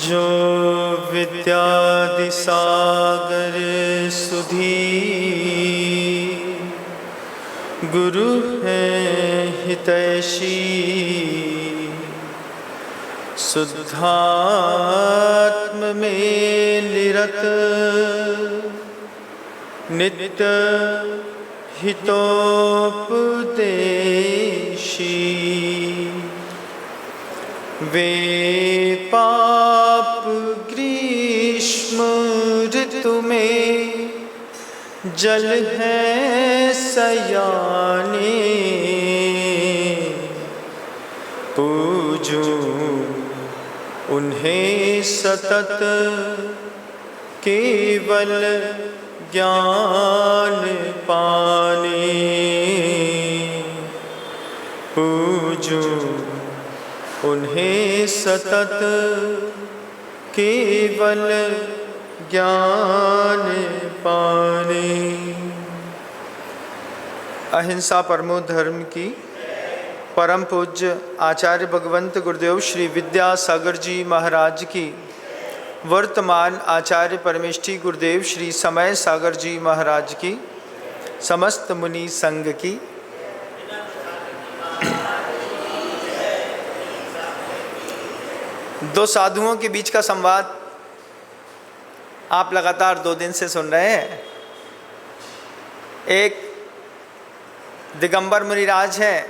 जो विद्यादि सागर सुधी गुरु है हितैषी, शुद्धात्म में निरत नित्य हितोपदेशी। वे पाप ग्रीष्म ऋतु में जल है सयाने, पूजूं उन्हें सतत केवल ज्ञान पाने। पूजूं उन्हें सतत केवल ज्ञान पाने। अहिंसा परमो धर्म की परम पूज्य आचार्य भगवंत गुरुदेव श्री विद्यासागर जी महाराज की, वर्तमान आचार्य परमेष्ठी गुरुदेव श्री समय सागर जी महाराज की, समस्त मुनि संघ की। दो साधुओं के बीच का संवाद आप लगातार 2 दिन से सुन रहे हैं। एक दिगंबर मुनिराज हैं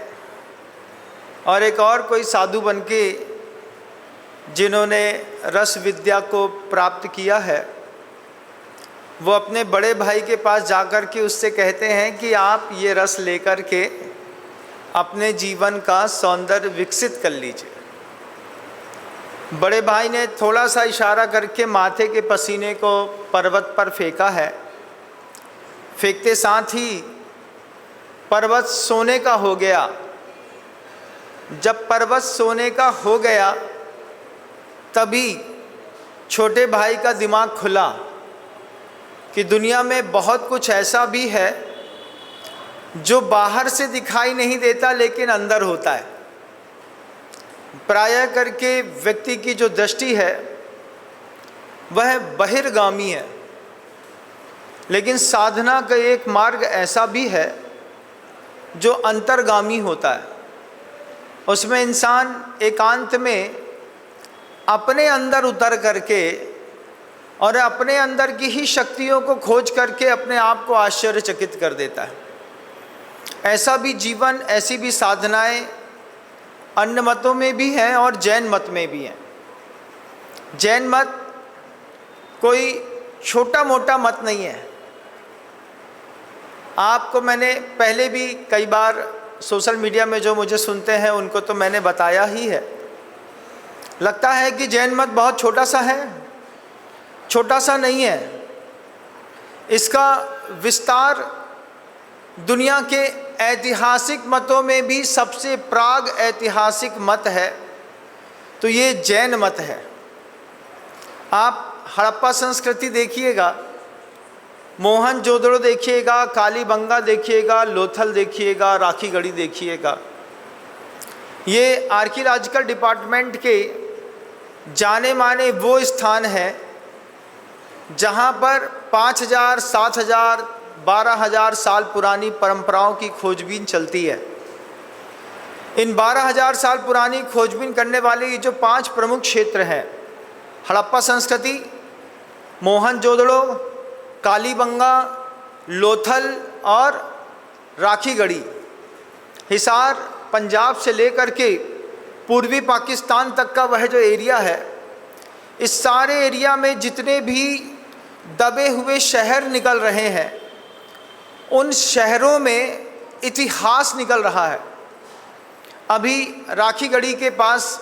और एक और कोई साधु बनके जिन्होंने रस विद्या को प्राप्त किया है, वो अपने बड़े भाई के पास जाकर के उससे कहते हैं कि आप ये रस लेकर के अपने जीवन का सौंदर्य विकसित कर लीजिए। बड़े भाई ने थोड़ा सा इशारा करके माथे के पसीने को पर्वत पर फेंका है। फेंकते साथ ही पर्वत सोने का हो गया। जब पर्वत सोने का हो गया तभी छोटे भाई का दिमाग खुला कि दुनिया में बहुत कुछ ऐसा भी है जो बाहर से दिखाई नहीं देता लेकिन अंदर होता है। प्रायः करके व्यक्ति की जो दृष्टि है वह बहिर्गामी है, लेकिन साधना का एक मार्ग ऐसा भी है जो अंतर्गामी होता है। उसमें इंसान एकांत में अपने अंदर उतर करके और अपने अंदर की ही शक्तियों को खोज करके अपने आप को आश्चर्यचकित कर देता है। ऐसा भी जीवन, ऐसी भी साधनाएं अन्य मतों में भी हैं और जैन मत में भी हैं। जैन मत कोई छोटा मोटा मत नहीं है। आपको मैंने पहले भी कई बार सोशल मीडिया में जो मुझे सुनते हैं उनको तो मैंने बताया ही है। लगता है कि जैन मत बहुत छोटा सा है, छोटा सा नहीं है। इसका विस्तार दुनिया के ऐतिहासिक मतों में भी सबसे प्राग ऐतिहासिक मत है तो ये जैन मत है। आप हड़प्पा संस्कृति देखिएगा, मोहनजोदड़ो देखिएगा, कालीबंगा देखिएगा, लोथल देखिएगा, राखीगढ़ी देखिएगा। ये आर्कियोलॉजिकल डिपार्टमेंट के जाने माने वो स्थान हैं जहाँ पर 5000, 7000, 12000 साल पुरानी परंपराओं की खोजबीन चलती है। इन 12000 साल पुरानी खोजबीन करने वाले ये जो 5 प्रमुख क्षेत्र हैं, हड़प्पा संस्कृति, मोहनजोदड़ो, कालीबंगा, लोथल और राखीगढ़ी, हिसार, पंजाब से लेकर के पूर्वी पाकिस्तान तक का वह जो एरिया है, इस सारे एरिया में जितने भी दबे हुए शहर निकल रहे हैं उन शहरों में इतिहास निकल रहा है। अभी राखीगढ़ी के पास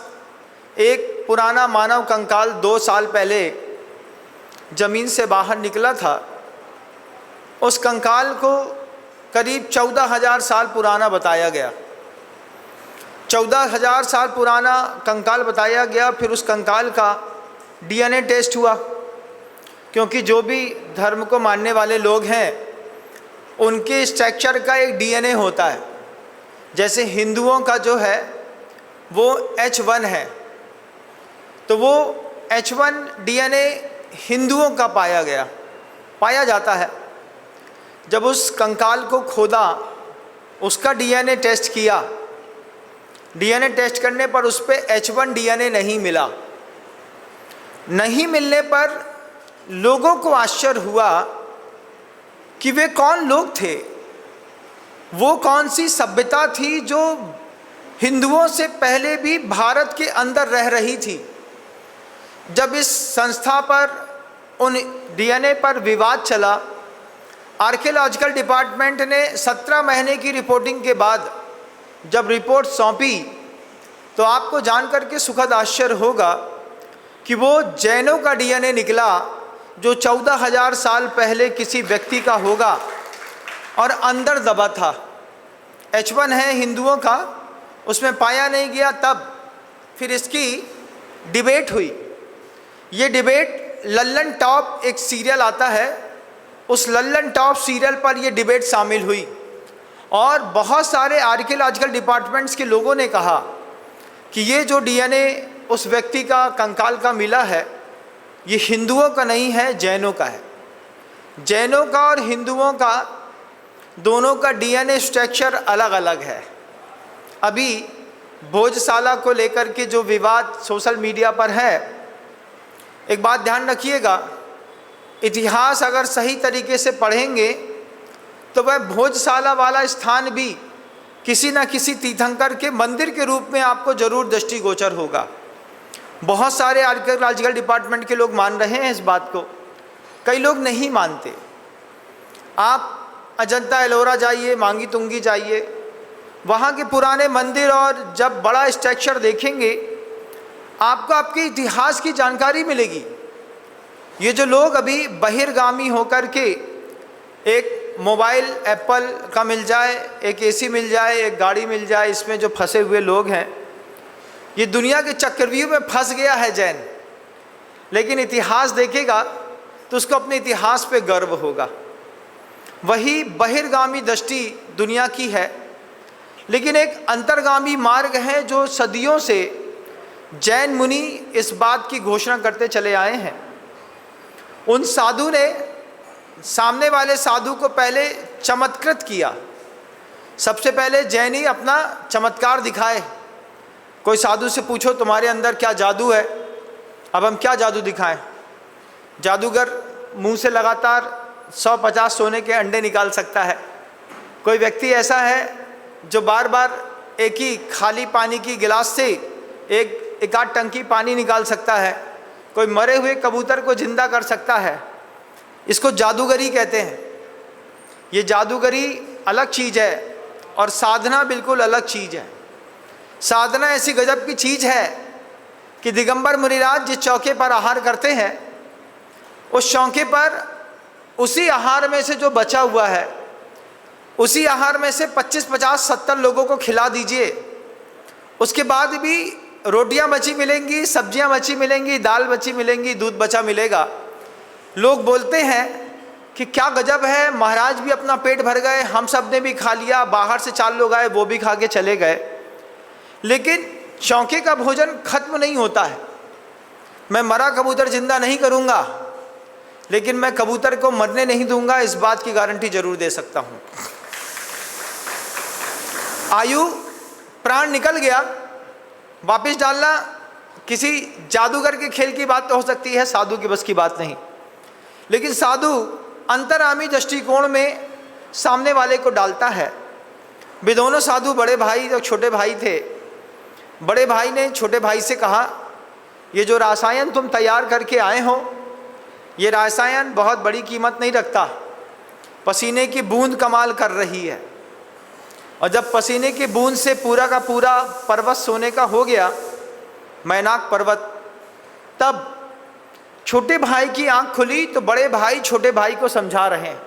एक पुराना मानव कंकाल 2 साल पहले ज़मीन से बाहर निकला था। उस कंकाल को करीब 14,000 साल पुराना बताया गया। 14,000 साल पुराना कंकाल बताया गया। फिर उस कंकाल का डीएनए टेस्ट हुआ, क्योंकि जो भी धर्म को मानने वाले लोग हैं उनके स्ट्रक्चर का एक डीएनए होता है। जैसे हिंदुओं का जो है वो H1 है, तो वो H1 डीएनए हिंदुओं का पाया जाता है। जब उस कंकाल को खोदा, उसका डीएनए टेस्ट किया, डीएनए टेस्ट करने पर उस पर H1 डीएनए नहीं मिला। नहीं मिलने पर लोगों को आश्चर्य हुआ कि वे कौन लोग थे, वो कौन सी सभ्यता थी जो हिंदुओं से पहले भी भारत के अंदर रह रही थी। जब इस संस्था पर, उन डीएनए पर विवाद चला, आर्कियोलॉजिकल डिपार्टमेंट ने 17 महीने की रिपोर्टिंग के बाद जब रिपोर्ट सौंपी, तो आपको जानकर के सुखद आश्चर्य होगा कि वो जैनों का डीएनए निकला, जो 14,000 साल पहले किसी व्यक्ति का होगा और अंदर दबा था। H1 है हिंदुओं का, उसमें पाया नहीं गया। तब फिर इसकी डिबेट हुई। ये डिबेट लल्लन टॉप एक सीरियल आता है, उस लल्लन टॉप सीरियल पर ये डिबेट शामिल हुई और बहुत सारे आर्कियोलॉजिकल डिपार्टमेंट्स के लोगों ने कहा कि ये जो डीएनए उस व्यक्ति का कंकाल का मिला है, ये हिंदुओं का नहीं है, जैनों का है। जैनों का और हिंदुओं का दोनों का डीएनए स्ट्रक्चर अलग अलग है। अभी भोजशाला को लेकर के जो विवाद सोशल मीडिया पर है, एक बात ध्यान रखिएगा, इतिहास अगर सही तरीके से पढ़ेंगे तो वह भोजशाला वाला स्थान भी किसी न किसी तीर्थंकर के मंदिर के रूप में आपको जरूर दृष्टिगोचर होगा। बहुत सारे आर्कियोलॉजिकल डिपार्टमेंट के लोग मान रहे हैं इस बात को, कई लोग नहीं मानते। आप अजंता एलोरा जाइए, मांगी तुंगी जाइए, वहाँ के पुराने मंदिर और जब बड़ा स्ट्रक्चर देखेंगे, आपको आपके इतिहास की जानकारी मिलेगी। ये जो लोग अभी बहिर्गामी होकर के, एक मोबाइल एप्पल का मिल जाए, एक एसी मिल जाए, एक गाड़ी मिल जाए, इसमें जो फंसे हुए लोग हैं, ये दुनिया के चक्रव्यूह में फंस गया है जैन। लेकिन इतिहास देखेगा तो उसको अपने इतिहास पे गर्व होगा। वही बहिर्गामी दृष्टि दुनिया की है, लेकिन एक अंतर्गामी मार्ग है जो सदियों से जैन मुनि इस बात की घोषणा करते चले आए हैं। उन साधु ने सामने वाले साधु को पहले चमत्कृत किया। सबसे पहले जैन ही अपना चमत्कार दिखाए। कोई साधु से पूछो तुम्हारे अंदर क्या जादू है, अब हम क्या जादू दिखाएं। जादूगर मुंह से लगातार 150 सोने के अंडे निकाल सकता है। कोई व्यक्ति ऐसा है जो बार बार एक ही खाली पानी की गिलास से एक आध टंकी पानी निकाल सकता है। कोई मरे हुए कबूतर को जिंदा कर सकता है। इसको जादूगरी कहते हैं। ये जादूगरी अलग चीज़ है और साधना बिल्कुल अलग चीज़ है। साधना ऐसी गजब की चीज़ है कि दिगंबर मुनिराज जिस चौके पर आहार करते हैं, उस चौके पर उसी आहार में से जो बचा हुआ है, उसी आहार में से 25, 50, 70 लोगों को खिला दीजिए। उसके बाद भी रोटियां बची मिलेंगी, सब्जियां बची मिलेंगी, दाल बची मिलेंगी, दूध बचा मिलेगा। लोग बोलते हैं कि क्या गजब है, महाराज भी अपना पेट भर गए, हम सब ने भी खा लिया, बाहर से 4 लोग आए वो भी खा के चले गए। लेकिन चौके का भोजन खत्म नहीं होता है। मैं मरा कबूतर जिंदा नहीं करूंगा, लेकिन मैं कबूतर को मरने नहीं दूंगा, इस बात की गारंटी जरूर दे सकता हूं। आयु प्राण निकल गया, वापस डालना किसी जादूगर के खेल की बात तो हो सकती है, साधु की बस की बात नहीं। लेकिन साधु अंतरामी दृष्टिकोण में सामने वाले को डालता है। वे दोनों साधु बड़े भाई और छोटे भाई थे। बड़े भाई ने छोटे भाई से कहा, ये जो रसायन तुम तैयार करके आए हो, ये रसायन बहुत बड़ी कीमत नहीं रखता। पसीने की बूंद कमाल कर रही है। और जब पसीने की बूंद से पूरा का पूरा पर्वत सोने का हो गया, मैनाक पर्वत, तब छोटे भाई की आंख खुली तो बड़े भाई छोटे भाई को समझा रहे हैं।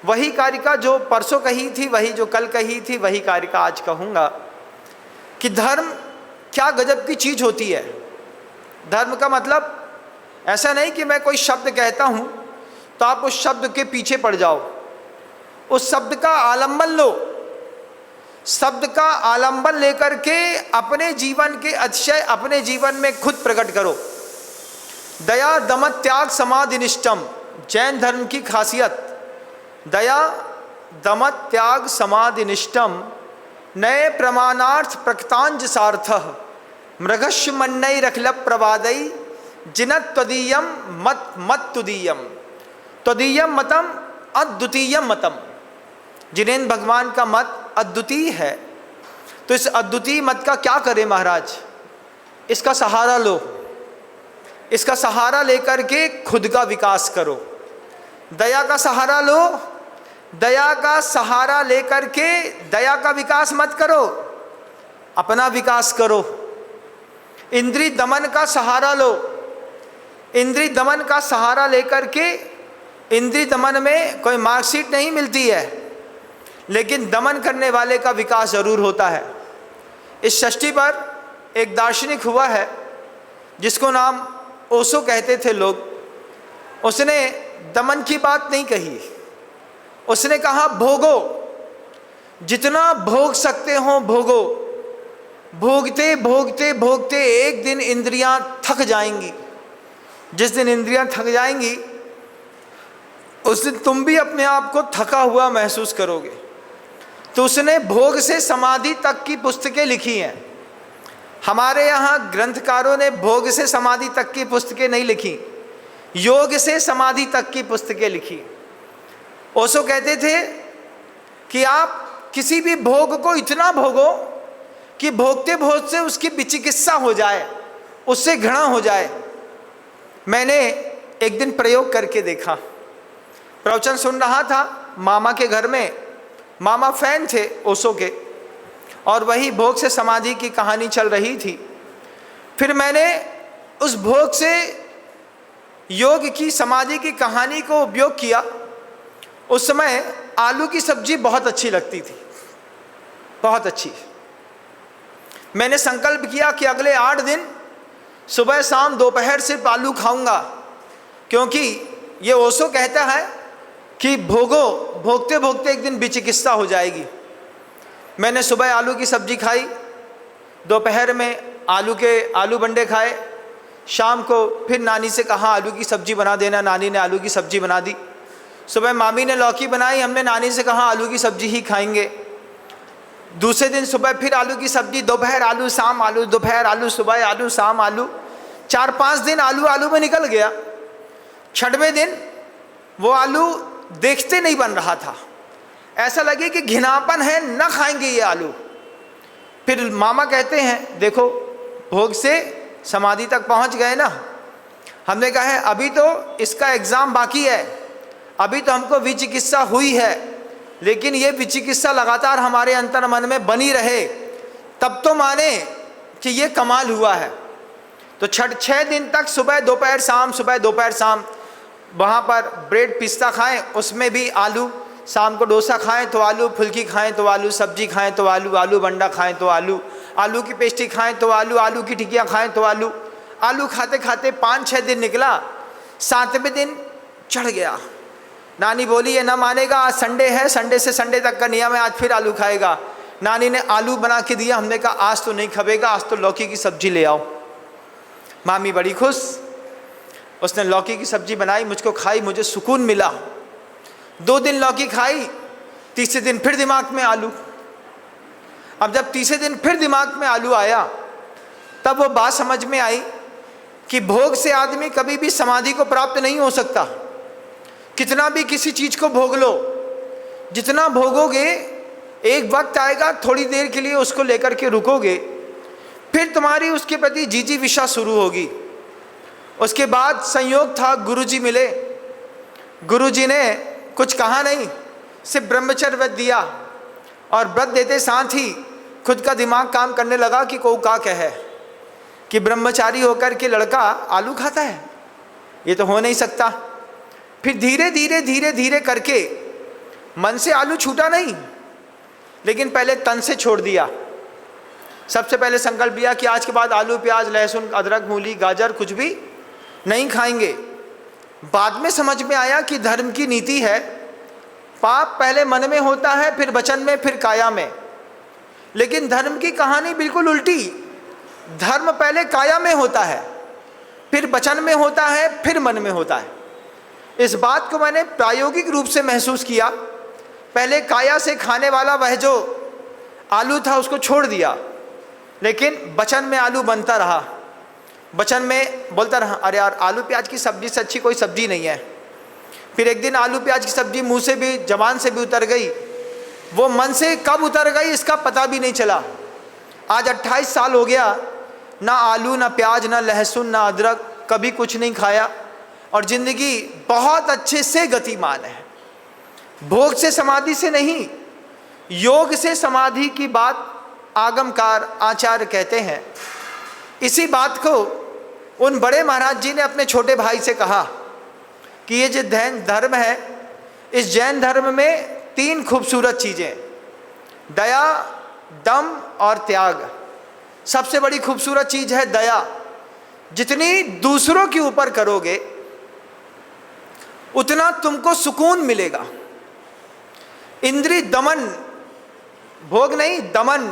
वही कारिका जो परसों कही थी, वही जो कल कही थी, वही कारिका आज कहूँगा कि धर्म क्या गजब की चीज़ होती है। धर्म का मतलब ऐसा नहीं कि मैं कोई शब्द कहता हूँ तो आप उस शब्द के पीछे पड़ जाओ। उस शब्द का आलंबन लो, शब्द का आलंबन लेकर के अपने जीवन के अतिशय अपने जीवन में खुद प्रकट करो। दया दमन त्याग समाधि निष्ठम, जैन धर्म की खासियत, दया दमन त्याग समाधि निष्ठम, नए प्रमाणार्थ प्रकृतांज सार्थः, मृगस्य मन्नई रखलप प्रवादई, जिनत त्वदीयम मत मत तुदीयम, त्वदीयम मतम अद्वितीयम मतम। जिनेन्द्र भगवान का मत अद्वितीय है, तो इस अद्वितीय मत का क्या करें महाराज? इसका सहारा लो, इसका सहारा लेकर के खुद का विकास करो। दया का सहारा लो, दया का सहारा लेकर के दया का विकास मत करो, अपना विकास करो। इंद्रिय दमन का सहारा लो, इंद्रिय दमन का सहारा लेकर के, इंद्रिय दमन में कोई मार्कशीट नहीं मिलती है, लेकिन दमन करने वाले का विकास जरूर होता है। इस षष्ठी पर एक दार्शनिक हुआ है जिसको नाम ओशो कहते थे लोग। उसने दमन की बात नहीं कही, उसने कहा भोगो, जितना भोग सकते हो भोगो। भोगते भोगते भोगते एक दिन इंद्रियां थक जाएंगी। जिस दिन इंद्रियां थक जाएंगी उस दिन तुम भी अपने आप को थका हुआ महसूस करोगे। तो उसने भोग से समाधि तक की पुस्तकें लिखी हैं। हमारे यहाँ ग्रंथकारों ने भोग से समाधि तक की पुस्तकें नहीं लिखी, योग से समाधि तक की पुस्तकें लिखी। ओशो कहते थे कि आप किसी भी भोग को इतना भोगो कि भोगते भोगते उसकी विचिकित्सा हो जाए, उससे घृणा हो जाए। मैंने एक दिन प्रयोग करके देखा। प्रवचन सुन रहा था मामा के घर में, मामा फैन थे ओशो के, और वही भोग से समाधि की कहानी चल रही थी। फिर मैंने उस भोग से योग की समाधि की कहानी को उपयोग किया। उस समय आलू की सब्जी बहुत अच्छी लगती थी, बहुत अच्छी। मैंने संकल्प किया कि अगले 8 दिन सुबह शाम दोपहर सिर्फ आलू खाऊंगा, क्योंकि ये ओशो कहता है कि भोगो, भोगते भोगते एक दिन विचिकित्सा हो जाएगी। मैंने सुबह आलू की सब्जी खाई, दोपहर में आलू बंडे खाए, शाम को फिर नानी से कहा आलू की सब्जी बना देना, नानी ने आलू की सब्जी बना दी। सुबह मामी ने लौकी बनाई, हमने नानी से कहा आलू की सब्जी ही खाएंगे। दूसरे दिन सुबह फिर आलू की सब्जी, दोपहर आलू, शाम आलू, दोपहर आलू, सुबह आलू, शाम आलू। 4-5 दिन आलू में निकल गया। 6वें दिन वो आलू देखते नहीं बन रहा था, ऐसा लगे कि घिनापन है, न खाएंगे ये आलू। फिर मामा कहते हैं देखो भोग से समाधि तक पहुंच गए ना। हमने कहा है अभी तो इसका एग्ज़ाम बाकी है, अभी तो हमको विचिकित्सा हुई है, लेकिन ये विचिकित्सा लगातार हमारे अंतर मन में बनी रहे, तब तो माने कि ये कमाल हुआ है। तो 6 दिन तक सुबह दोपहर शाम, सुबह दोपहर शाम वहाँ पर ब्रेड पिस्ता खाएं, उसमें भी आलू। शाम को डोसा खाएं तो आलू, फुल्की खाएं तो आलू, सब्जी खाएं तो आलू, आलू बंडा खाएं तो आलू, आलू की पेस्ट्री खाएं तो आलू, आलू की टिकिया खाएं तो आलू। आलू खाते खाते 5-6 दिन निकला। 7वें दिन चढ़ गया। नानी बोली ये ना मानेगा, आज संडे है, संडे से संडे तक का नियम है, आज फिर आलू खाएगा। नानी ने आलू बना के दिया। हमने कहा आज तो नहीं खबेगा, आज तो लौकी की सब्जी ले आओ। मामी बड़ी खुश, उसने लौकी की सब्जी बनाई, मुझको खाई, मुझे सुकून मिला। 2 दिन लौकी खाई, तीसरे दिन फिर दिमाग में आलू। अब जब तीसरे दिन फिर दिमाग में आलू आया, तब वो बात समझ में आई कि भोग से आदमी कभी भी समाधि को प्राप्त नहीं हो सकता। कितना भी किसी चीज़ को भोग लो, जितना भोगोगे एक वक्त आएगा, थोड़ी देर के लिए उसको लेकर के रुकोगे, फिर तुम्हारी उसके प्रति जीजी विशा शुरू होगी। उसके बाद संयोग था, गुरुजी मिले। गुरुजी ने कुछ कहा नहीं, सिर्फ ब्रह्मचर्य व्रत दिया, और व्रत देते साथ ही खुद का दिमाग काम करने लगा कि को का कहे कि ब्रह्मचारी होकर के लड़का आलू खाता है, ये तो हो नहीं सकता। फिर धीरे धीरे धीरे धीरे करके मन से आलू छूटा नहीं, लेकिन पहले तन से छोड़ दिया। सबसे पहले संकल्प लिया कि आज के बाद आलू, प्याज, लहसुन, अदरक, मूली, गाजर कुछ भी नहीं खाएंगे। बाद में समझ में आया कि धर्म की नीति है पाप पहले मन में होता है, फिर वचन में, फिर काया में। लेकिन धर्म की कहानी बिल्कुल उल्टी। धर्म पहले काया में होता है, फिर वचन में होता है, फिर मन में होता है। इस बात को मैंने प्रायोगिक रूप से महसूस किया। पहले काया से खाने वाला वह जो आलू था उसको छोड़ दिया, लेकिन वचन में आलू बनता रहा। वचन में बोलता रहा, अरे यार आलू प्याज की सब्जी से अच्छी कोई सब्जी नहीं है। फिर एक दिन आलू प्याज की सब्जी मुंह से भी, जबान से भी उतर गई। वो मन से कब उतर गई इसका पता भी नहीं चला। आज 28 साल हो गया, ना आलू, ना प्याज, ना लहसुन, ना अदरक, कभी कुछ नहीं खाया, और ज़िंदगी बहुत अच्छे से गतिमान है। भोग से समाधि से नहीं, योग से समाधि की बात आगमकार आचार्य कहते हैं। इसी बात को उन बड़े महाराज जी ने अपने छोटे भाई से कहा कि ये जो जैन धर्म है, इस जैन धर्म में 3 खूबसूरत चीज़ें, दया, दम और त्याग। सबसे बड़ी खूबसूरत चीज़ है दया। जितनी दूसरों के ऊपर करोगे उतना तुमको सुकून मिलेगा। इंद्रिय दमन, भोग नहीं, दमन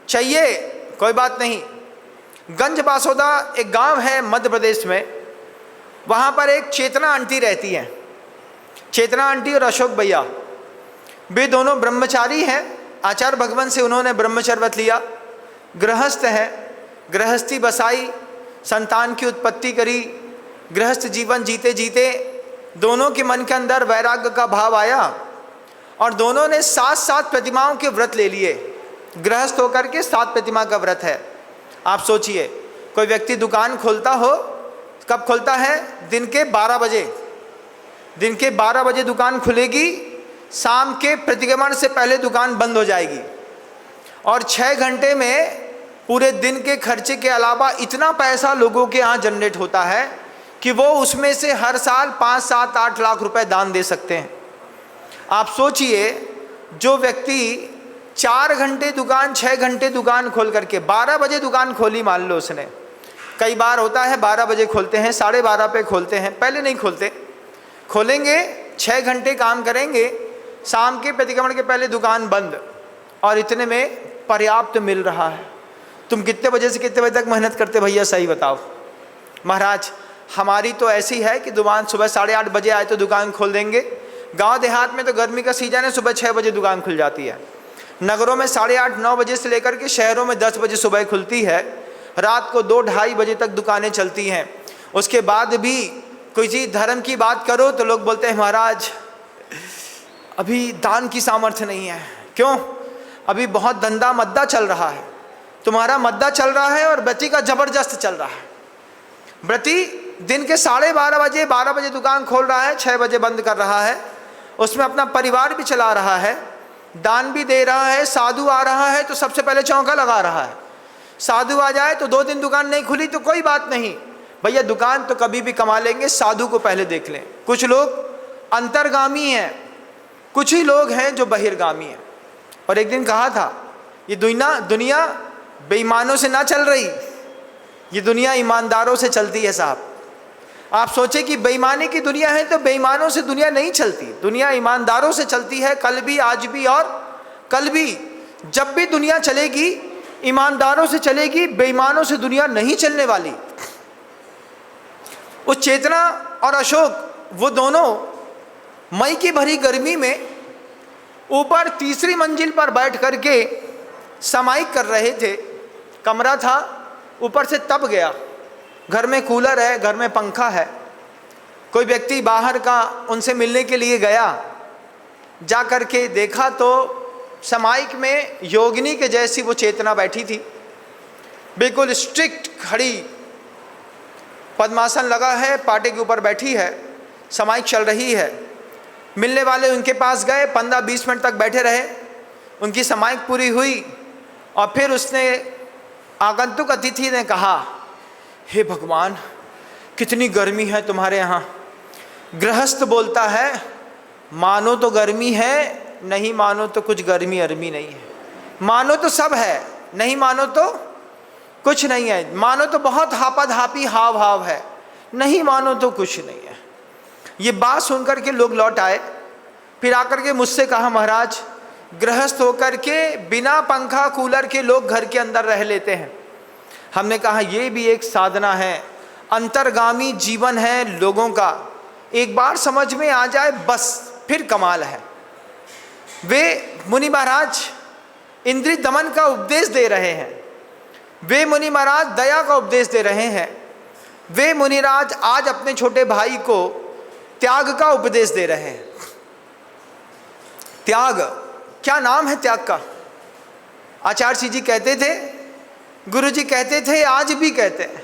चाहिए, कोई बात नहीं। गंज बासोदा एक गांव है मध्य प्रदेश में, वहाँ पर एक चेतना आंटी रहती हैं। चेतना आंटी और अशोक भैया, वे दोनों ब्रह्मचारी हैं। आचार्य भगवान से उन्होंने ब्रह्मचर्य व्रत लिया, गृहस्थ हैं, गृहस्थी बसाई, संतान की उत्पत्ति करी। गृहस्थ जीवन जीते जीते दोनों के मन के अंदर वैराग्य का भाव आया और दोनों ने 7 प्रतिमाओं के व्रत ले लिए। गृहस्थ होकर के 7 प्रतिमा का व्रत है। आप सोचिए, कोई व्यक्ति दुकान खोलता हो, कब खोलता है? दिन के 12 बजे। दिन के 12 बजे दुकान खुलेगी, शाम के प्रतिक्रमण से पहले दुकान बंद हो जाएगी, और 6 घंटे में पूरे दिन के खर्चे के अलावा इतना पैसा लोगों के यहाँ जनरेट होता है कि वो उसमें से हर साल 5, 7, 8 लाख रुपए दान दे सकते हैं। आप सोचिए, जो व्यक्ति 4 घंटे दुकान, 6 घंटे दुकान खोल करके 12 बजे दुकान खोली, मान लो उसने, कई बार होता है 12 बजे खोलते हैं, 12:30 पे खोलते हैं, पहले नहीं खोलते, खोलेंगे 6 घंटे काम करेंगे, शाम के प्रतिक्रमण के पहले दुकान बंद, और इतने में पर्याप्त मिल रहा है। तुम कितने बजे से कितने बजे तक मेहनत करते भैया, सही बताओ। महाराज हमारी तो ऐसी है कि दुकान सुबह 8:30 बजे आए तो दुकान खोल देंगे। गांव देहात में तो गर्मी का सीजन है, सुबह 6 बजे दुकान खुल जाती है। नगरों में 8:30, 9 बजे से लेकर के शहरों में 10 बजे सुबह खुलती है। रात को 2, 2:30 बजे तक दुकानें चलती हैं। उसके बाद भी कोई चीज़ धर्म की बात करो तो लोग बोलते हैं महाराज अभी दान की सामर्थ्य नहीं है। क्यों? अभी बहुत धंधा मद्दा चल रहा है। तुम्हारा मद्दा चल रहा है और व्रती का जबरदस्त चल रहा है। व्रती दिन के 12:30 बजे, 12 बजे दुकान खोल रहा है, 6 बजे बंद कर रहा है, उसमें अपना परिवार भी चला रहा है, दान भी दे रहा है। साधु आ रहा है तो सबसे पहले चौंका लगा रहा है। साधु आ जाए तो 2 दिन दुकान नहीं खुली तो कोई बात नहीं भैया, दुकान तो कभी भी कमा लेंगे, साधु को पहले देख लें। कुछ लोग अंतर्गामी हैं, कुछ ही लोग हैं जो बहिर्गामी हैं। और एक दिन कहा था, ये दुनिया बेईमानों से ना चल रही, ये दुनिया ईमानदारों से चलती है साहब। आप सोचे कि बेईमानी की दुनिया है तो बेईमानों से दुनिया नहीं चलती, दुनिया ईमानदारों से चलती है, कल भी, आज भी और कल भी। जब भी दुनिया चलेगी ईमानदारों से चलेगी, बेईमानों से दुनिया नहीं चलने वाली। उस चेतना और अशोक, वो दोनों मई की भरी गर्मी में ऊपर 3री मंजिल पर बैठ करके समाई कर रहे थे। कमरा था, ऊपर से तप गया। घर में कूलर है, घर में पंखा है। कोई व्यक्ति बाहर का उनसे मिलने के लिए गया, जा कर के देखा तो समाइक में योगिनी के जैसी वो चेतना बैठी थी, बिल्कुल स्ट्रिक्ट खड़ी, पद्मासन लगा है, पाटे के ऊपर बैठी है, समाइक चल रही है। मिलने वाले उनके पास गए, 15-20 मिनट तक बैठे रहे, उनकी समाइक पूरी हुई और फिर उसने, आगंतुक अतिथि ने कहा, हे भगवान कितनी गर्मी है तुम्हारे यहाँ। गृहस्थ बोलता है मानो तो गर्मी है, नहीं मानो तो कुछ गर्मी अरमी नहीं है। मानो तो सब है, नहीं मानो तो कुछ नहीं है। मानो तो बहुत हापाधापी हाव भाव है, नहीं मानो तो कुछ नहीं है। ये बात सुनकर के लोग लौट आए। फिर आकर के मुझसे कहा, महाराज गृहस्थ होकर के बिना पंखा कूलर के लोग घर के अंदर रह लेते हैं। हमने कहा ये भी एक साधना है, अंतर्गामी जीवन है लोगों का, एक बार समझ में आ जाए बस फिर कमाल है। वे मुनि महाराज इंद्रिय दमन का उपदेश दे रहे हैं, वे मुनि महाराज दया का उपदेश दे रहे हैं, वे मुनिराज आज अपने छोटे भाई को त्याग का उपदेश दे रहे हैं। त्याग, क्या नाम है त्याग का? आचार्य जी कहते थे, गुरु जी कहते थे, आज भी कहते हैं,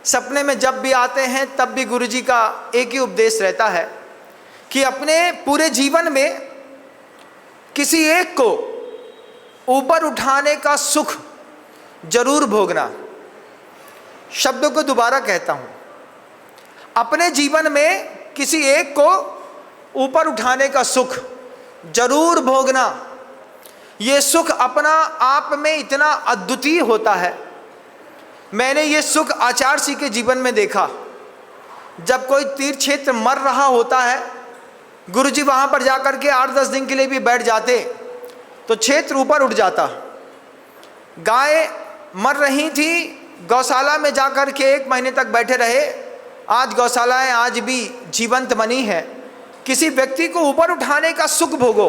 सपने में जब भी आते हैं तब भी गुरु जी का एक ही उपदेश रहता है कि अपने पूरे जीवन में किसी एक को ऊपर उठाने का सुख जरूर भोगना। शब्दों को दोबारा कहता हूं, अपने जीवन में किसी एक को ऊपर उठाने का सुख जरूर भोगना। ये सुख अपना आप में इतना अद्वितीय होता है। मैंने ये सुख आचार्य जी के जीवन में देखा। जब कोई तीर्थ क्षेत्र मर रहा होता है, गुरु जी वहाँ पर जाकर के 8-10 दिन के लिए भी बैठ जाते तो क्षेत्र ऊपर उठ जाता। गाय मर रही थी, गौशाला में जाकर के 1 महीने तक बैठे रहे। आज गौशालाएं आज भी जीवंत बनी है। किसी व्यक्ति को ऊपर उठाने का सुख भोगो,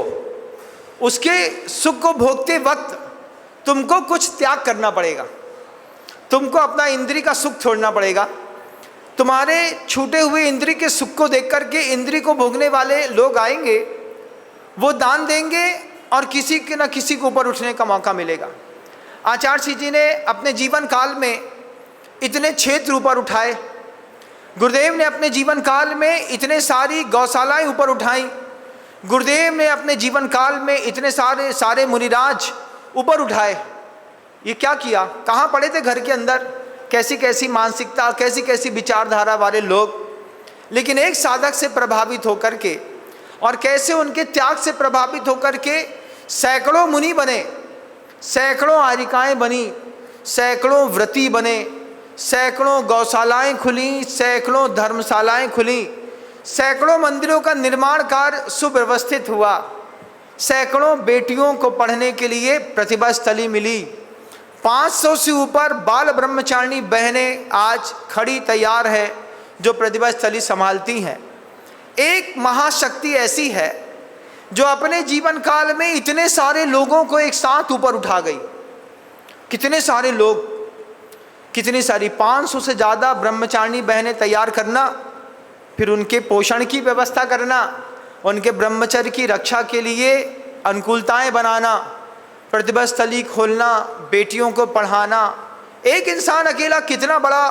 उसके सुख को भोगते वक्त तुमको कुछ त्याग करना पड़ेगा, तुमको अपना इंद्रिय का सुख छोड़ना पड़ेगा। तुम्हारे छूटे हुए इंद्रिय के सुख को देख करके इंद्रिय को भोगने वाले लोग आएंगे, वो दान देंगे और किसी के न किसी को ऊपर उठने का मौका मिलेगा। आचार्य जी ने अपने जीवन काल में इतने क्षेत्र ऊपर उठाए, गुरुदेव ने अपने जीवन काल में इतने सारी गौशालाएं ऊपर उठाई, गुरुदेव ने अपने जीवन काल में इतने सारे मुनिराज ऊपर उठाए। ये क्या किया? कहाँ पड़े थे घर के अंदर, कैसी कैसी मानसिकता, कैसी कैसी विचारधारा वाले लोग, लेकिन एक साधक से प्रभावित होकर के और कैसे उनके त्याग से प्रभावित होकर के सैकड़ों मुनि बने, सैकड़ों आरिकाएँ बनी, सैकड़ों व्रती बने, सैकड़ों गौशालाएं खुली, सैकड़ों धर्मशालाएं खुली, सैकड़ों मंदिरों का निर्माण कार्य सुव्यवस्थित हुआ, सैकड़ों बेटियों को पढ़ने के लिए प्रतिभा स्थली मिली, 500 से ऊपर बाल ब्रह्मचारिणी बहनें आज खड़ी तैयार है जो प्रतिभा स्थली संभालती हैं। एक महाशक्ति ऐसी है जो अपने जीवन काल में इतने सारे लोगों को एक साथ ऊपर उठा गई। कितने सारे लोग, कितनी सारी 500 से ज़्यादा ब्रह्मचारिणी बहनें तैयार करना, फिर उनके पोषण की व्यवस्था करना, उनके ब्रह्मचर्य की रक्षा के लिए अनुकूलताएं बनाना, प्रतिभा स्थली खोलना, बेटियों को पढ़ाना। एक इंसान अकेला कितना बड़ा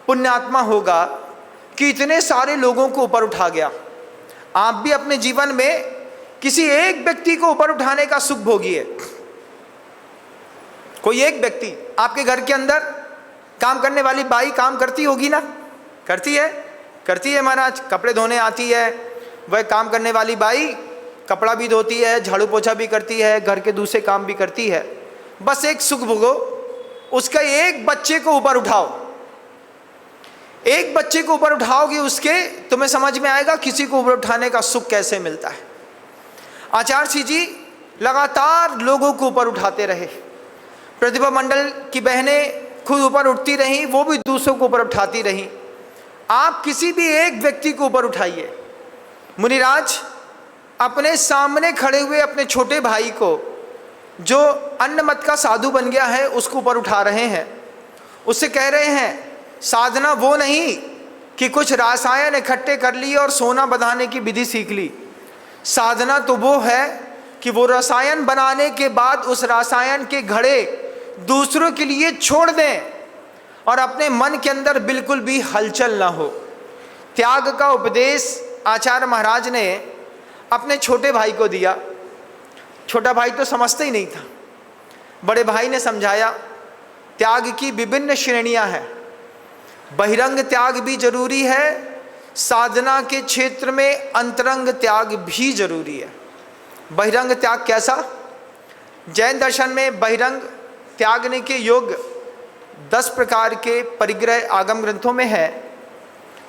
पुण्यात्मा होगा कि इतने सारे लोगों को ऊपर उठा गया। आप भी अपने जीवन में किसी एक व्यक्ति को ऊपर उठाने का सुख भोगिए। कोई एक व्यक्ति, आपके घर के अंदर काम करने वाली बाई काम करती होगी ना? करती है महाराज, कपड़े धोने आती है, वह काम करने वाली बाई कपड़ा भी धोती है, झाड़ू पोछा भी करती है, घर के दूसरे काम भी करती है। बस एक सुख भोगो, उसका एक बच्चे को ऊपर उठाओ, एक बच्चे को ऊपर उठाओगे उसके, तुम्हें समझ में आएगा किसी को ऊपर उठाने का सुख कैसे मिलता है। आचार्य जी लगातार लोगों को ऊपर उठाते रहे। प्रतिभा मंडल की बहनें खुद ऊपर उठती रहीं, वो भी दूसरों को ऊपर उठाती रहीं। आप किसी भी एक व्यक्ति को ऊपर उठाइए। मुनिराज अपने सामने खड़े हुए अपने छोटे भाई को, जो अन्न मत का साधु बन गया है, उसको ऊपर उठा रहे हैं। उससे कह रहे हैं साधना वो नहीं कि कुछ रसायन इकट्ठे कर लिए और सोना बनाने की विधि सीख ली। साधना तो वो है कि वो रसायन बनाने के बाद उस रसायन के घड़े दूसरों के लिए छोड़ दें और अपने मन के अंदर बिल्कुल भी हलचल ना हो। त्याग का उपदेश आचार्य महाराज ने अपने छोटे भाई को दिया। छोटा भाई तो समझता ही नहीं था। बड़े भाई ने समझाया त्याग की विभिन्न श्रेणियां हैं। बहिरंग त्याग भी जरूरी है, साधना के क्षेत्र में अंतरंग त्याग भी जरूरी है। बहिरंग त्याग कैसा? जैन दर्शन में बहिरंग त्यागने के योग 10 प्रकार के परिग्रह आगम ग्रंथों में है।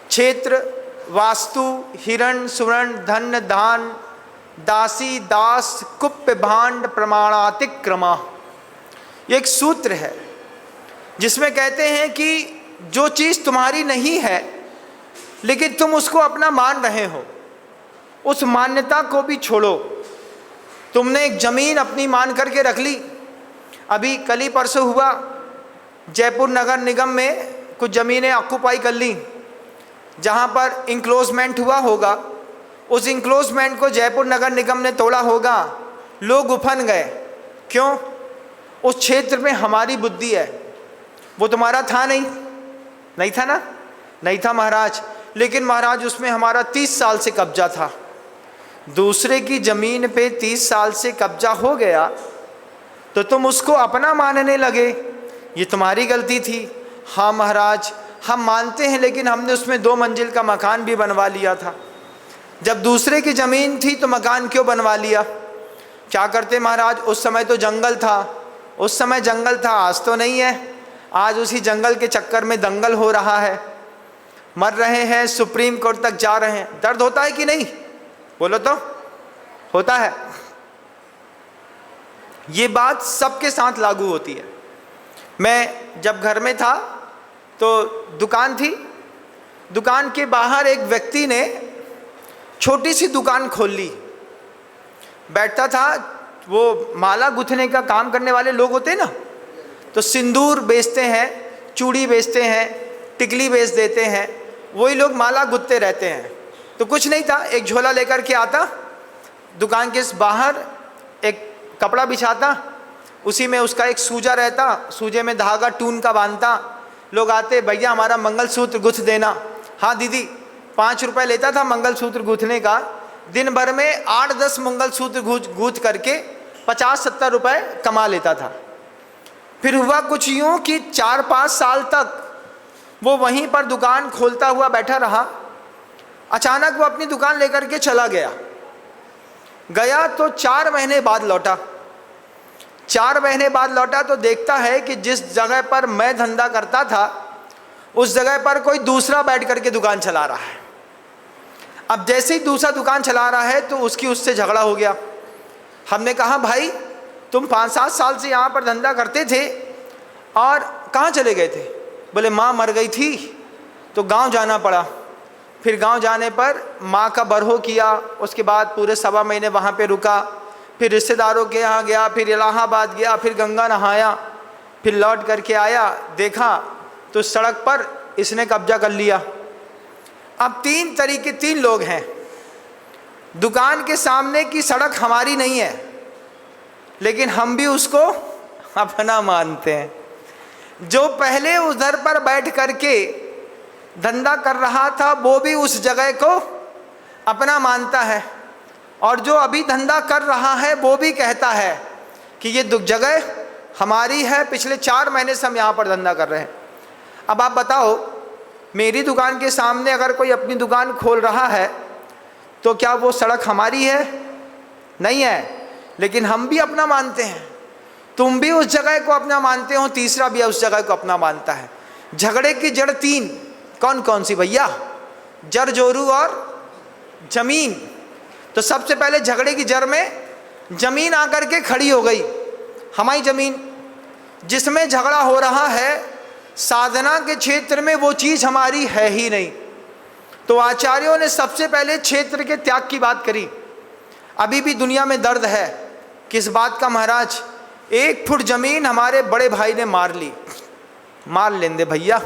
क्षेत्र, वास्तु, हिरण, सुवर्ण, धन, दान, दासी दास कुप्य भांड प्रमाणातिक्रमा। ये एक सूत्र है जिसमें कहते हैं कि जो चीज़ तुम्हारी नहीं है लेकिन तुम उसको अपना मान रहे हो, उस मान्यता को भी छोड़ो। तुमने एक ज़मीन अपनी मान करके रख ली। अभी कल ही परसों हुआ, जयपुर नगर निगम में कुछ ज़मीनें ऑक्यूपाई कर ली, जहाँ पर इंक्लोजमेंट हुआ होगा, उस इंक्लोजमेंट को जयपुर नगर निगम ने तोड़ा होगा, लोग उफन गए। क्यों? उस क्षेत्र में हमारी बुद्धि है, वो तुम्हारा था नहीं था ना, नहीं था महाराज, लेकिन महाराज उसमें हमारा 30 साल से कब्जा था। दूसरे की ज़मीन पे 30 साल से कब्जा हो गया तो तुम उसको अपना मानने लगे, ये तुम्हारी गलती थी। हाँ महाराज, हम मानते हैं, लेकिन हमने उसमें 2 मंजिल का मकान भी बनवा लिया था। जब दूसरे की ज़मीन थी तो मकान क्यों बनवा लिया? क्या करते महाराज, उस समय तो जंगल था, उस समय जंगल था, आज तो नहीं है। आज उसी जंगल के चक्कर में दंगल हो रहा है, मर रहे हैं, सुप्रीम कोर्ट तक जा रहे हैं। दर्द होता है कि नहीं? बोलो तो। होता है। ये बात सबके साथ लागू होती है। मैं जब घर में था तो दुकान थी, दुकान के बाहर एक व्यक्ति ने छोटी सी दुकान खोल ली। बैठता था, वो माला गुथने का काम करने वाले लोग होते हैं ना, तो सिंदूर बेचते हैं, चूड़ी बेचते हैं, टिकली बेच देते हैं, वही लोग माला गुथते रहते हैं। तो कुछ नहीं था, एक झोला लेकर के आता, दुकान के बाहर एक कपड़ा बिछाता, उसी में उसका एक सूजा रहता, सूजे में धागा टून का बांधता। लोग आते, भैया हमारा मंगलसूत्र गुथ देना। हाँ दीदी, 5 रुपये लेता था मंगलसूत्र गूँथने का। दिन भर में 8-10 मंगलसूत्र गूँथ करके 50-70 रुपये कमा लेता था। फिर हुआ कुछ यूँ कि 4-5 साल तक वो वहीं पर दुकान खोलता हुआ बैठा रहा। अचानक वो अपनी दुकान लेकर के चला गया तो 4 महीने बाद लौटा। 4 महीने बाद लौटा तो देखता है कि जिस जगह पर मैं धंधा करता था उस जगह पर कोई दूसरा बैठ करके दुकान चला रहा है। अब जैसे ही दूसरा दुकान चला रहा है तो उससे झगड़ा हो गया। हमने कहा, भाई तुम 5-7 साल से यहाँ पर धंधा करते थे और कहाँ चले गए थे? बोले माँ मर गई थी तो गांव जाना पड़ा। फिर गांव जाने पर माँ का बरहो किया, उसके बाद पूरे 1.25 महीने वहाँ पे रुका, फिर रिश्तेदारों के यहाँ गया, फिर इलाहाबाद गया, फिर गंगा नहाया, फिर लौट करके आया, देखा तो सड़क पर इसने कब्जा कर लिया। अब 3 लोग हैं। दुकान के सामने की सड़क हमारी नहीं है, लेकिन हम भी उसको अपना मानते हैं। जो पहले उधर पर बैठ करके धंधा कर रहा था वो भी उस जगह को अपना मानता है, और जो अभी धंधा कर रहा है वो भी कहता है कि ये जगह हमारी है, पिछले 4 महीने से हम यहाँ पर धंधा कर रहे हैं। अब आप बताओ, मेरी दुकान के सामने अगर कोई अपनी दुकान खोल रहा है तो क्या वो सड़क हमारी है? नहीं है, लेकिन हम भी अपना मानते हैं। तुम भी उस जगह को अपना मानते हो, तीसरा भी उस जगह को अपना मानता है। झगड़े की जड़ 3 कौन कौन सी भैया? जड़, जोरू और जमीन। तो सबसे पहले झगड़े की जड़ में जमीन आकर के खड़ी हो गई, हमारी जमीन। जिसमें झगड़ा हो रहा है साधना के क्षेत्र में वो चीज़ हमारी है ही नहीं। तो आचार्यों ने सबसे पहले क्षेत्र के त्याग की बात करी। अभी भी दुनिया में दर्द है किस बात का महाराज? 1 फुट ज़मीन हमारे बड़े भाई ने मार ली। मार लेंदे भैया,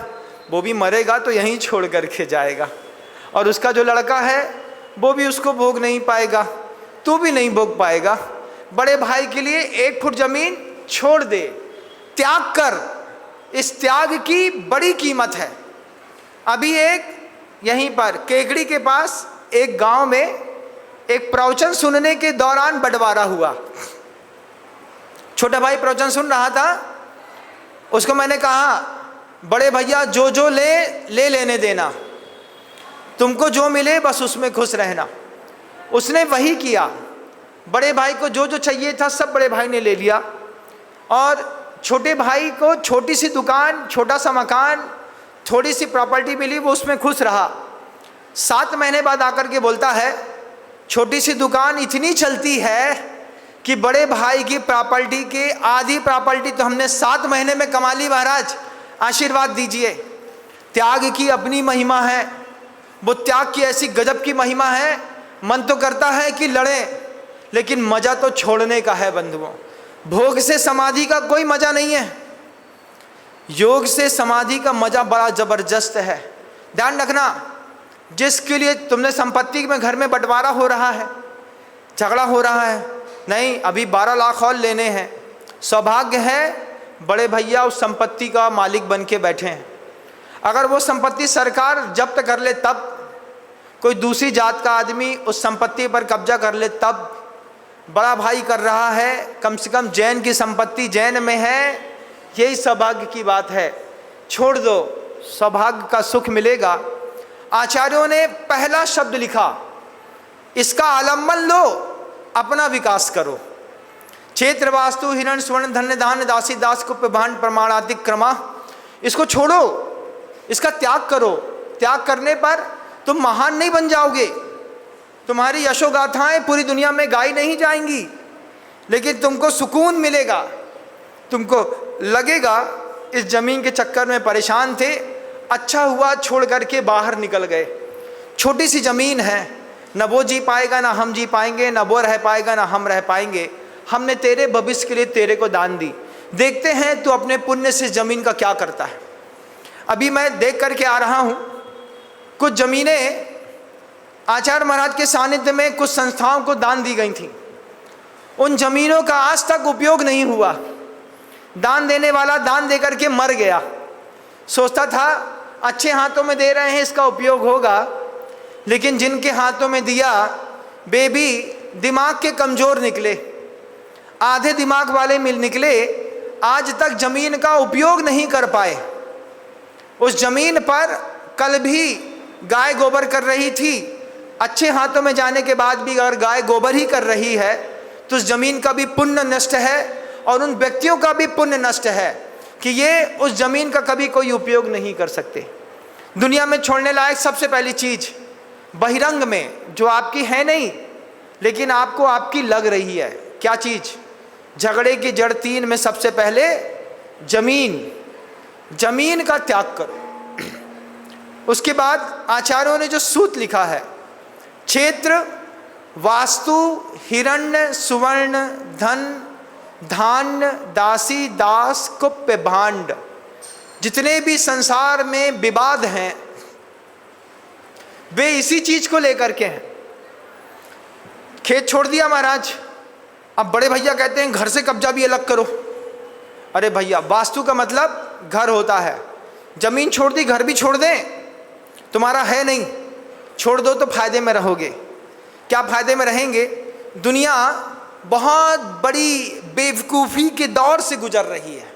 वो भी मरेगा तो यहीं छोड़ करके जाएगा, और उसका जो लड़का है वो भी उसको भोग नहीं पाएगा, तू भी नहीं भोग पाएगा। बड़े भाई के लिए 1 फुट ज़मीन छोड़ दे, त्याग कर। इस त्याग की बड़ी कीमत है। अभी एक यहीं पर केकड़ी के पास एक गांव में एक प्रवचन सुनने के दौरान बंटवारा हुआ। छोटा भाई प्रवचन सुन रहा था, उसको मैंने कहा, बड़े भैया जो ले लेने देना, तुमको जो मिले बस उसमें खुश रहना। उसने वही किया। बड़े भाई को जो चाहिए था सब बड़े भाई ने ले लिया, और छोटे भाई को छोटी सी दुकान, छोटा सा मकान, थोड़ी सी प्रॉपर्टी मिली, वो उसमें खुश रहा। 7 महीने बाद आकर के बोलता है, छोटी सी दुकान इतनी चलती है कि बड़े भाई की प्रॉपर्टी के आधी प्रॉपर्टी तो हमने 7 महीने में कमा ली। महाराज आशीर्वाद दीजिए। त्याग की अपनी महिमा है, वो त्याग की ऐसी गजब की महिमा है, मन तो करता है कि लड़ें, लेकिन मजा तो छोड़ने का है बंधुओं। भोग से समाधि का कोई मजा नहीं है, योग से समाधि का मजा बड़ा जबरदस्त है। ध्यान रखना, जिसके लिए तुमने संपत्ति में घर में बंटवारा हो रहा है, झगड़ा हो रहा है, नहीं अभी 12 लाख और लेने हैं, सौभाग्य है बड़े भैया उस संपत्ति का मालिक बन के बैठे हैं। अगर वो संपत्ति सरकार जब्त कर ले तब, कोई दूसरी जात का आदमी उस संपत्ति पर कब्जा कर ले तब, बड़ा भाई कर रहा है, कम से कम जैन की संपत्ति जैन में है, यही सौभाग्य की बात है। छोड़ दो, सौभाग्य का सुख मिलेगा। आचार्यों ने पहला शब्द लिखा, इसका आलम्बन लो, अपना विकास करो। क्षेत्र वास्तु हिरण स्वर्ण धन्य धान्य दासी दास को भांड प्रमाणातिक्रमा, इसको छोड़ो, इसका त्याग करो। त्याग करने पर तुम महान नहीं बन जाओगे, तुम्हारी यशोगाथाएं पूरी दुनिया में गाई नहीं जाएंगी, लेकिन तुमको सुकून मिलेगा। तुमको लगेगा इस जमीन के चक्कर में परेशान थे, अच्छा हुआ छोड़ करके बाहर निकल गए। छोटी सी जमीन है, न वो जी पाएगा ना हम जी पाएंगे, न वो रह पाएगा ना हम रह पाएंगे। हमने तेरे भविष्य के लिए तेरे को दान दी, देखते हैं तू अपने पुण्य से जमीन का क्या करता है। अभी मैं देख करके आ रहा हूँ, कुछ जमीनें आचार्य महाराज के सानिध्य में कुछ संस्थाओं को दान दी गई थी। उन जमीनों का आज तक उपयोग नहीं हुआ। दान देने वाला दान देकर के मर गया, सोचता था अच्छे हाथों में दे रहे हैं इसका उपयोग होगा, लेकिन जिनके हाथों में दिया वे भी दिमाग के कमज़ोर निकले, आधे दिमाग वाले मिल निकले, आज तक जमीन का उपयोग नहीं कर पाए। उस जमीन पर कल भी गाय गोबर कर रही थी, अच्छे हाथों में जाने के बाद भी अगर गाय गोबर ही कर रही है तो उस जमीन का भी पुण्य नष्ट है और उन व्यक्तियों का भी पुण्य नष्ट है कि ये उस जमीन का कभी कोई उपयोग नहीं कर सकते। दुनिया में छोड़ने लायक सबसे पहली चीज बहिरंग में जो आपकी है नहीं, लेकिन आपको आपकी लग रही है, क्या चीज? झगड़े की जड़ 3 में सबसे पहले जमीन, जमीन का त्याग करो। उसके बाद आचार्यों ने जो सूत्र लिखा है, क्षेत्र वास्तु हिरण्य सुवर्ण धन धान्य दासी दास कुप्य भांड, जितने भी संसार में विवाद हैं वे इसी चीज को लेकर के हैं। खेत छोड़ दिया महाराज, अब बड़े भैया कहते हैं घर से कब्जा भी अलग करो। अरे भैया, वास्तु का मतलब घर होता है, जमीन छोड़ दी घर भी छोड़ दें, तुम्हारा है नहीं, छोड़ दो तो फायदे में रहोगे। क्या फायदे में रहेंगे? दुनिया बहुत बड़ी बेवकूफ़ी के दौर से गुजर रही है।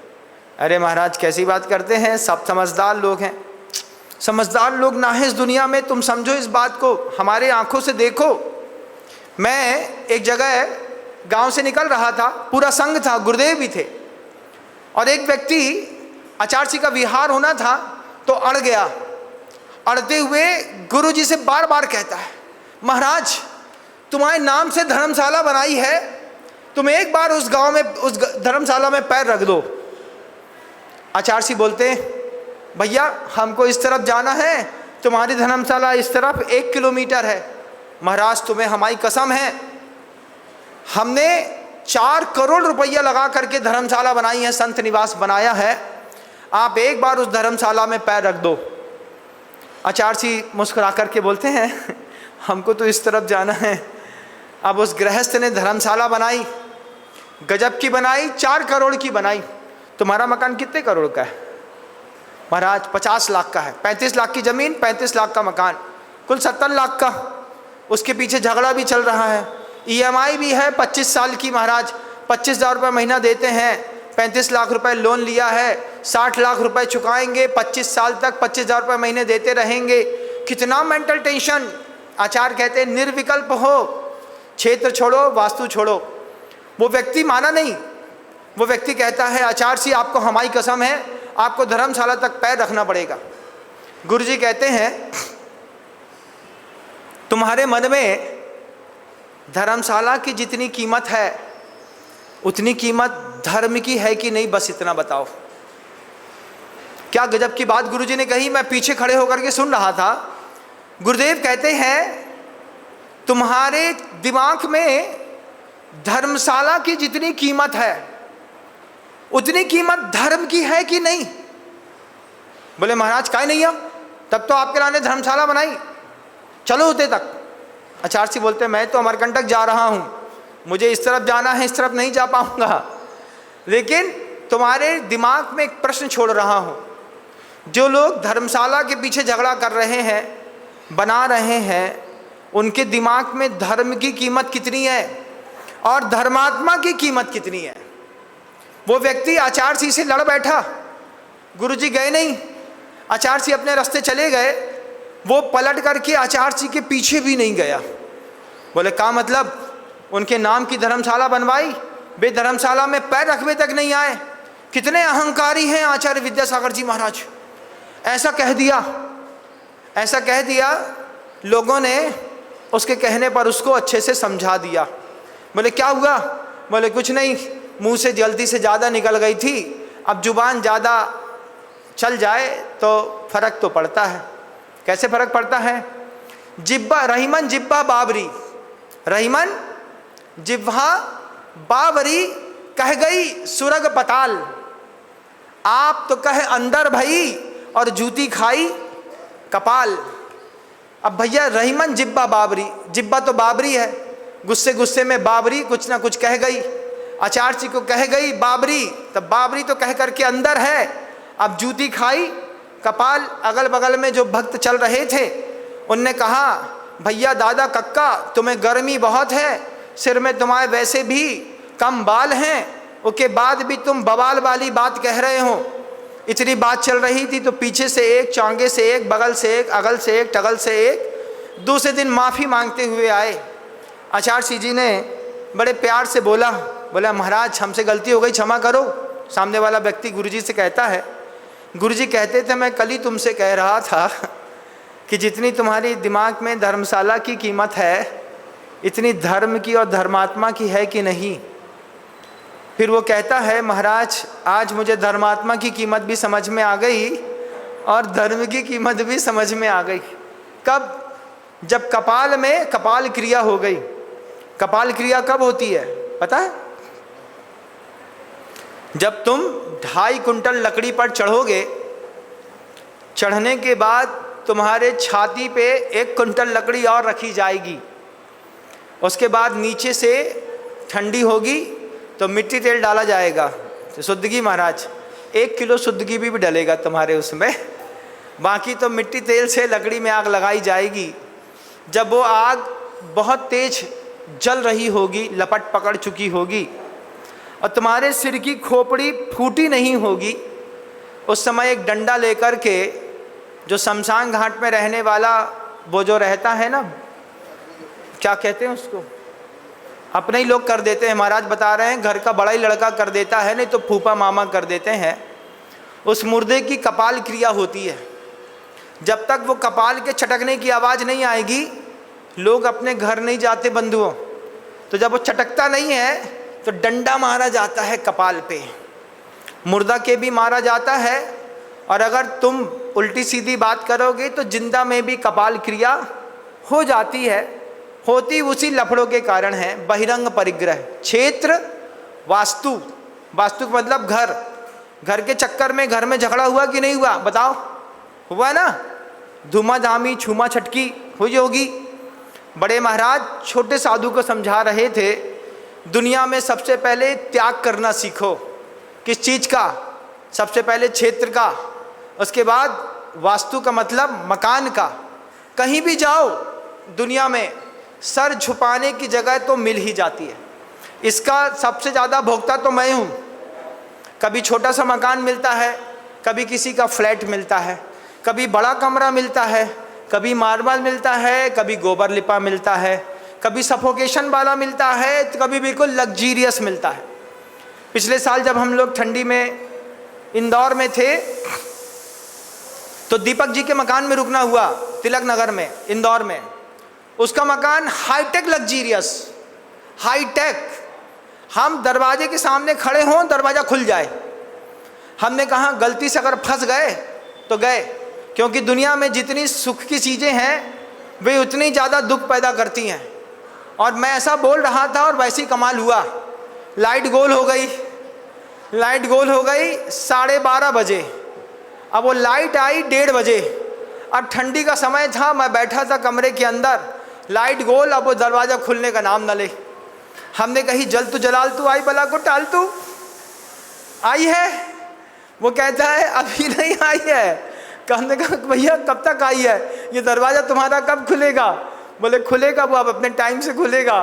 अरे महाराज कैसी बात करते हैं, सब समझदार लोग हैं। समझदार लोग ना है इस दुनिया में, तुम समझो इस बात को, हमारे आंखों से देखो। मैं एक जगह गांव से निकल रहा था, पूरा संघ था, गुरुदेव भी थे, और एक व्यक्ति आचार्य का विहार होना था तो अड़ गया। अड़ते हुए गुरुजी से बार बार कहता है, महाराज तुम्हारे नाम से धर्मशाला बनाई है, तुम एक बार उस गांव में उस धर्मशाला में पैर रख दो। आचार्य बोलते, भैया हमको इस तरफ जाना है, तुम्हारी धर्मशाला इस तरफ 1 किलोमीटर है। महाराज तुम्हें हमारी कसम है, हमने 4 करोड़ रुपया लगा करके धर्मशाला बनाई है, संत निवास बनाया है, आप एक बार उस धर्मशाला में पैर रख दो। आचार्य मुस्कुरा करके बोलते हैं, हमको तो इस तरफ जाना है। अब उस गृहस्थ ने धर्मशाला बनाई, गजब की बनाई, 4 करोड़ की बनाई। तुम्हारा मकान कितने करोड़ का है? महाराज 50 लाख का है। 35 लाख की ज़मीन, 35 लाख का मकान, कुल 70 लाख का। उसके पीछे झगड़ा भी चल रहा है, EMI भी है 25 साल की। महाराज 25,000 रुपये महीना देते हैं, 35 लाख रुपए लोन लिया है, 60 लाख रुपए चुकाएंगे 25 साल तक, 25,000 रुपये महीने देते रहेंगे। कितना मेंटल टेंशन। आचार्य कहते हैं निर्विकल्प हो, क्षेत्र छोड़ो वास्तु छोड़ो। वो व्यक्ति माना नहीं, वो व्यक्ति कहता है आचार्य आपको हमारी कसम है, आपको धर्मशाला तक पैर रखना पड़ेगा। गुरुजी कहते हैं तुम्हारे मन में धर्मशाला की जितनी कीमत है उतनी कीमत धर्म की है कि नहीं, बस इतना बताओ। क्या गजब की बात गुरुजी ने कही। मैं पीछे खड़े होकर के सुन रहा था। गुरुदेव कहते हैं तुम्हारे दिमाग में धर्मशाला की जितनी कीमत है उतनी कीमत धर्म की है कि नहीं। बोले महाराज काहे नहीं है, तब तो आपके लाने धर्मशाला बनाई, चलो होते तक। आचार्य जी बोलते मैं तो अमरकंटक जा रहा हूँ, मुझे इस तरफ जाना है, इस तरफ नहीं जा पाऊंगा, लेकिन तुम्हारे दिमाग में एक प्रश्न छोड़ रहा हूँ। जो लोग धर्मशाला के पीछे झगड़ा कर रहे हैं, बना रहे हैं, उनके दिमाग में धर्म की कीमत कितनी है और धर्मात्मा की कीमत कितनी है। वो व्यक्ति आचार्य जी से लड़ बैठा, गुरुजी गए नहीं, आचार्य जी अपने रास्ते चले गए, वो पलट करके आचार्य जी के पीछे भी नहीं गया। बोले का मतलब, उनके नाम की धर्मशाला बनवाई, वे धर्मशाला में पैर रखने तक नहीं आए। कितने अहंकारी हैं आचार्य विद्यासागर जी महाराज। ऐसा कह दिया, ऐसा कह दिया। लोगों ने उसके कहने पर उसको अच्छे से समझा दिया। बोले क्या हुआ, बोले कुछ नहीं, मुंह से जल्दी से ज़्यादा निकल गई थी, अब जुबान ज़्यादा चल जाए तो फर्क तो पड़ता है। कैसे फर्क पड़ता है, जिब्बा रहीमन जिब्बा बाबरी, रहीमन जिब्हा बाबरी कह गई सुरग पताल, आप तो कहे अंदर भई और जूती खाई कपाल। अब भैया रहीमन जिब्बा बाबरी, जिब्बा तो बाबरी है, गुस्से गुस्से में बाबरी कुछ ना कुछ कह गई, आचार्य जी को कह गई बाबरी, तब बाबरी तो कह करके अंदर है, अब जूती खाई कपाल। अगल बगल में जो भक्त चल रहे थे उनने कहा भैया दादा कक्का तुम्हें गर्मी बहुत है, सिर में तुम्हारे वैसे भी कम बाल हैं, उसके बाद भी तुम बवाल वाली बात कह रहे हो। इतनी बात चल रही थी तो पीछे से एक, चांगे से एक, बगल से एक, अगल से एक, टगल से एक। दूसरे दिन माफ़ी मांगते हुए आए। आचार्य जी ने बड़े प्यार से बोला, बोला महाराज हमसे गलती हो गई, क्षमा करो। सामने वाला व्यक्ति गुरुजी से कहता है, गुरुजी कहते थे मैं कल ही तुमसे कह रहा था कि जितनी तुम्हारी दिमाग में धर्मशाला की कीमत है इतनी धर्म की और धर्मात्मा की है कि नहीं। फिर वो कहता है महाराज आज मुझे धर्मात्मा की कीमत भी समझ में आ गई और धर्म की कीमत भी समझ में आ गई। कब, जब कपाल में कपाल क्रिया हो गई। कपाल क्रिया कब होती है पता है, जब तुम 2.5 कुंटल लकड़ी पर चढ़ोगे, चढ़ने के बाद तुम्हारे छाती पे 1 कुंटल लकड़ी और रखी जाएगी, उसके बाद नीचे से ठंडी होगी तो मिट्टी तेल डाला जाएगा, तो शुद्धगी महाराज 1 किलो शुद्धगी भी डलेगा तुम्हारे उसमें, बाकी तो मिट्टी तेल से लकड़ी में आग लगाई जाएगी। जब वो आग बहुत तेज जल रही होगी, लपट पकड़ चुकी होगी और तुम्हारे सिर की खोपड़ी फूटी नहीं होगी, उस समय एक डंडा लेकर के जो शमशान घाट में रहने वाला वो जो रहता है ना, क्या कहते हैं उसको, अपने ही लोग कर देते हैं महाराज, बता रहे हैं घर का बड़ा ही लड़का कर देता है, नहीं तो फूफा मामा कर देते हैं। उस मुर्दे की कपाल क्रिया होती है। जब तक वो कपाल के चटकने की आवाज़ नहीं आएगी लोग अपने घर नहीं जाते बंधुओं। तो जब वो चटकता नहीं है तो डंडा मारा जाता है कपाल पे, मुर्दा के भी मारा जाता है। और अगर तुम उल्टी सीधी बात करोगे तो जिंदा में भी कपाल क्रिया हो जाती है। होती उसी लफड़ों के कारण है। बहिरंग परिग्रह, क्षेत्र, वास्तु, वास्तु का मतलब घर, घर के चक्कर में घर में झगड़ा हुआ कि नहीं हुआ बताओ, हुआ ना, धूमा धामी छूमा छटकी हुई होगी। बड़े महाराज छोटे साधु को समझा रहे थे, दुनिया में सबसे पहले त्याग करना सीखो। किस चीज़ का? सबसे पहले क्षेत्र का, उसके बाद वास्तु का मतलब मकान का। कहीं भी जाओ दुनिया में सर झुकाने की जगह तो मिल ही जाती है। इसका सबसे ज़्यादा भोगता तो मैं हूँ। कभी छोटा सा मकान मिलता है, कभी किसी का फ्लैट मिलता है, कभी बड़ा कमरा मिलता है, कभी मार्बल मिलता है, कभी गोबर लिपा मिलता है, कभी सफोकेशन वाला मिलता है, तो कभी बिल्कुल लग्जीरियस मिलता है। पिछले साल जब हम लोग ठंडी में इंदौर में थे तो दीपक जी के मकान में रुकना हुआ, तिलक नगर में, इंदौर में। उसका मकान हाईटेक लग्जीरियस, हाई टेक। हम दरवाजे के सामने खड़े हों, दरवाज़ा खुल जाए। हमने कहा गलती से अगर फंस गए तो गए, क्योंकि दुनिया में जितनी सुख की चीज़ें हैं वे उतनी ज़्यादा दुख पैदा करती हैं। और मैं ऐसा बोल रहा था और वैसे ही कमाल हुआ। लाइट गोल हो गई, लाइट गोल हो गई 12:30 बजे। अब वो लाइट आई 1:30 बजे। अब ठंडी का समय था, मैं बैठा था कमरे के अंदर, लाइट गोल, अब वो दरवाज़ा खुलने का नाम न ले। हमने कही जल तू जलाल तू आई बला को टाल तू, आई है? वो कहता है अभी नहीं आई है। हमने कहा भैया कब तक आई है, ये दरवाज़ा तुम्हारा कब खुलेगा? बोले खुलेगा वो अब अपने टाइम से खुलेगा।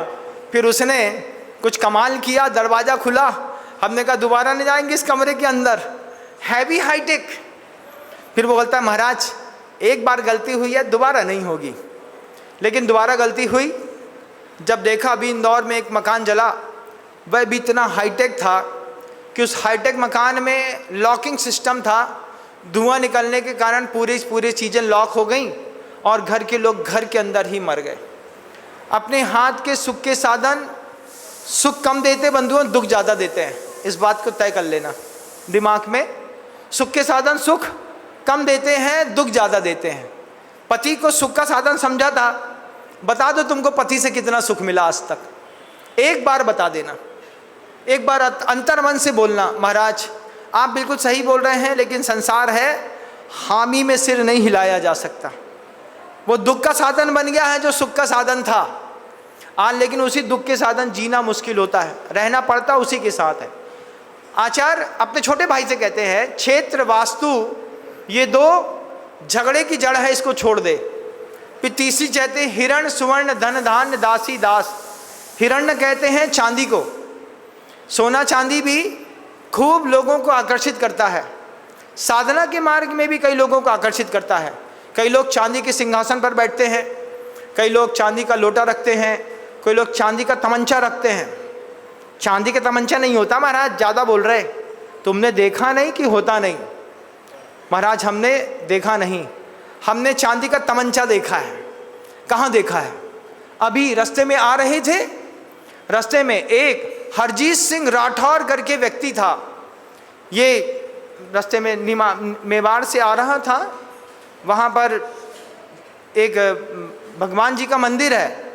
फिर उसने कुछ कमाल किया, दरवाज़ा खुला। हमने कहा दोबारा नहीं जाएंगे इस कमरे के अंदर, हैवी हाईटेक। फिर वो बोलता है महाराज एक बार गलती हुई है, दोबारा नहीं होगी। लेकिन दोबारा गलती हुई जब देखा अभी इंदौर में एक मकान जला, वह भी इतना हाईटेक था कि उस हाईटेक मकान में लॉकिंग सिस्टम था। धुआं निकलने के कारण पूरी चीज़ें लॉक हो गई और घर के लोग घर के अंदर ही मर गए। अपने हाथ के सुख के साधन सुख कम देते बंधुओं, दुख ज़्यादा देते हैं। इस बात को तय कर लेना दिमाग में। सुख के साधन सुख कम देते हैं, दुख ज़्यादा देते हैं। पति को सुख का साधन समझा था, बता दो तुमको पति से कितना सुख मिला आज तक, एक बार बता देना, एक बार अंतर्मन से बोलना महाराज आप बिल्कुल सही बोल रहे हैं, लेकिन संसार है, हामी में सिर नहीं हिलाया जा सकता। वो दुख का साधन बन गया है जो सुख का साधन था आज, लेकिन उसी दुख के साधन जीना मुश्किल होता है, रहना पड़ता उसी के साथ है। आचार्य अपने छोटे भाई से कहते हैं क्षेत्र वास्तु ये दो झगड़े की जड़ है, इसको छोड़ दे। फिर तीसरी कहते हैं हिरण सुवर्ण धन धान्य दासी दास। हिरण्य कहते हैं चांदी को, सोना चांदी भी खूब लोगों को आकर्षित करता है। साधना के मार्ग में भी कई लोगों को आकर्षित करता है। कई लोग चांदी के सिंहासन पर बैठते हैं, कई लोग चांदी का लोटा रखते हैं, कोई लोग चांदी का तमंचा रखते हैं। चांदी का तमंचा नहीं होता महाराज, ज़्यादा बोल रहे, तुमने देखा नहीं कि होता नहीं। महाराज हमने देखा नहीं, हमने चांदी का तमंचा देखा है। कहाँ देखा है? अभी रास्ते में आ रहे थे, रास्ते में एक हरजीत सिंह राठौर करके व्यक्ति था। ये रास्ते में मेवाड़ से आ रहा था, वहाँ पर एक भगवान जी का मंदिर है,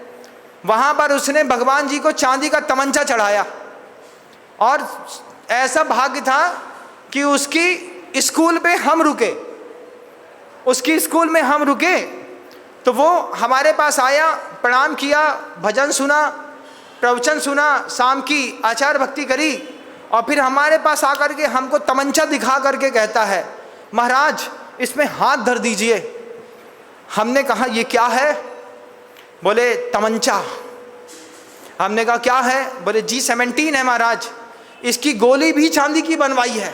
वहाँ पर उसने भगवान जी को चांदी का तमंचा चढ़ाया। और ऐसा भाग्य था कि उसकी स्कूल पे हम रुके, उसकी स्कूल में हम रुके, तो वो हमारे पास आया, प्रणाम किया, भजन सुना, प्रवचन सुना, शाम की आचार भक्ति करी, और फिर हमारे पास आकर के हमको तमंचा दिखा करके कहता है महाराज इसमें हाथ धर दीजिए। हमने कहा ये क्या है? बोले तमंचा। हमने कहा क्या है? बोले G17 है महाराज, इसकी गोली भी चांदी की बनवाई है,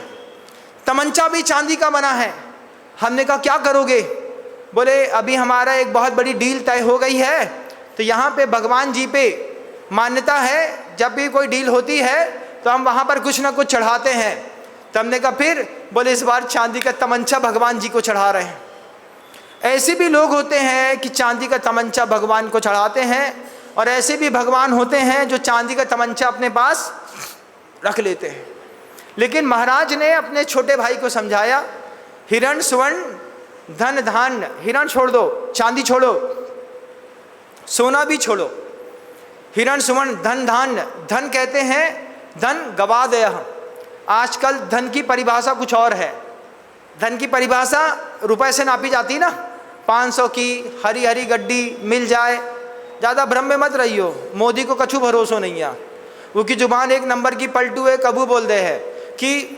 तमंचा भी चांदी का बना है। हमने कहा क्या करोगे? बोले अभी हमारा एक बहुत बड़ी डील तय हो गई है, तो यहाँ पे भगवान जी पे मान्यता है, जब भी कोई डील होती है तो हम वहाँ पर कुछ ना कुछ चढ़ाते हैं। तो हमने कहा फिर? बोले इस बार चांदी का तमंचा भगवान जी को चढ़ा रहे हैं। ऐसे भी लोग होते हैं कि चांदी का तमंचा भगवान को चढ़ाते हैं, और ऐसे भी भगवान होते हैं जो चांदी का तमंचा अपने पास रख लेते हैं। लेकिन महाराज ने अपने छोटे भाई को समझाया हिरण सुवर्ण धन धान्य, हिरण छोड़ दो, चांदी छोड़ो, सोना भी छोड़ो, हिरण सुवर्ण धन धान्य। धन कहते हैं धन गवा दे। आजकल धन की परिभाषा कुछ और है। धन की परिभाषा रुपए से नापी जाती ना, 500 की हरी हरी गड्डी मिल जाए, ज़्यादा भ्रम में मत रहियो। मोदी को कछु भरोसा नहीं है, वो की जुबान एक नंबर की पलटू है, कबू बोल दे है कि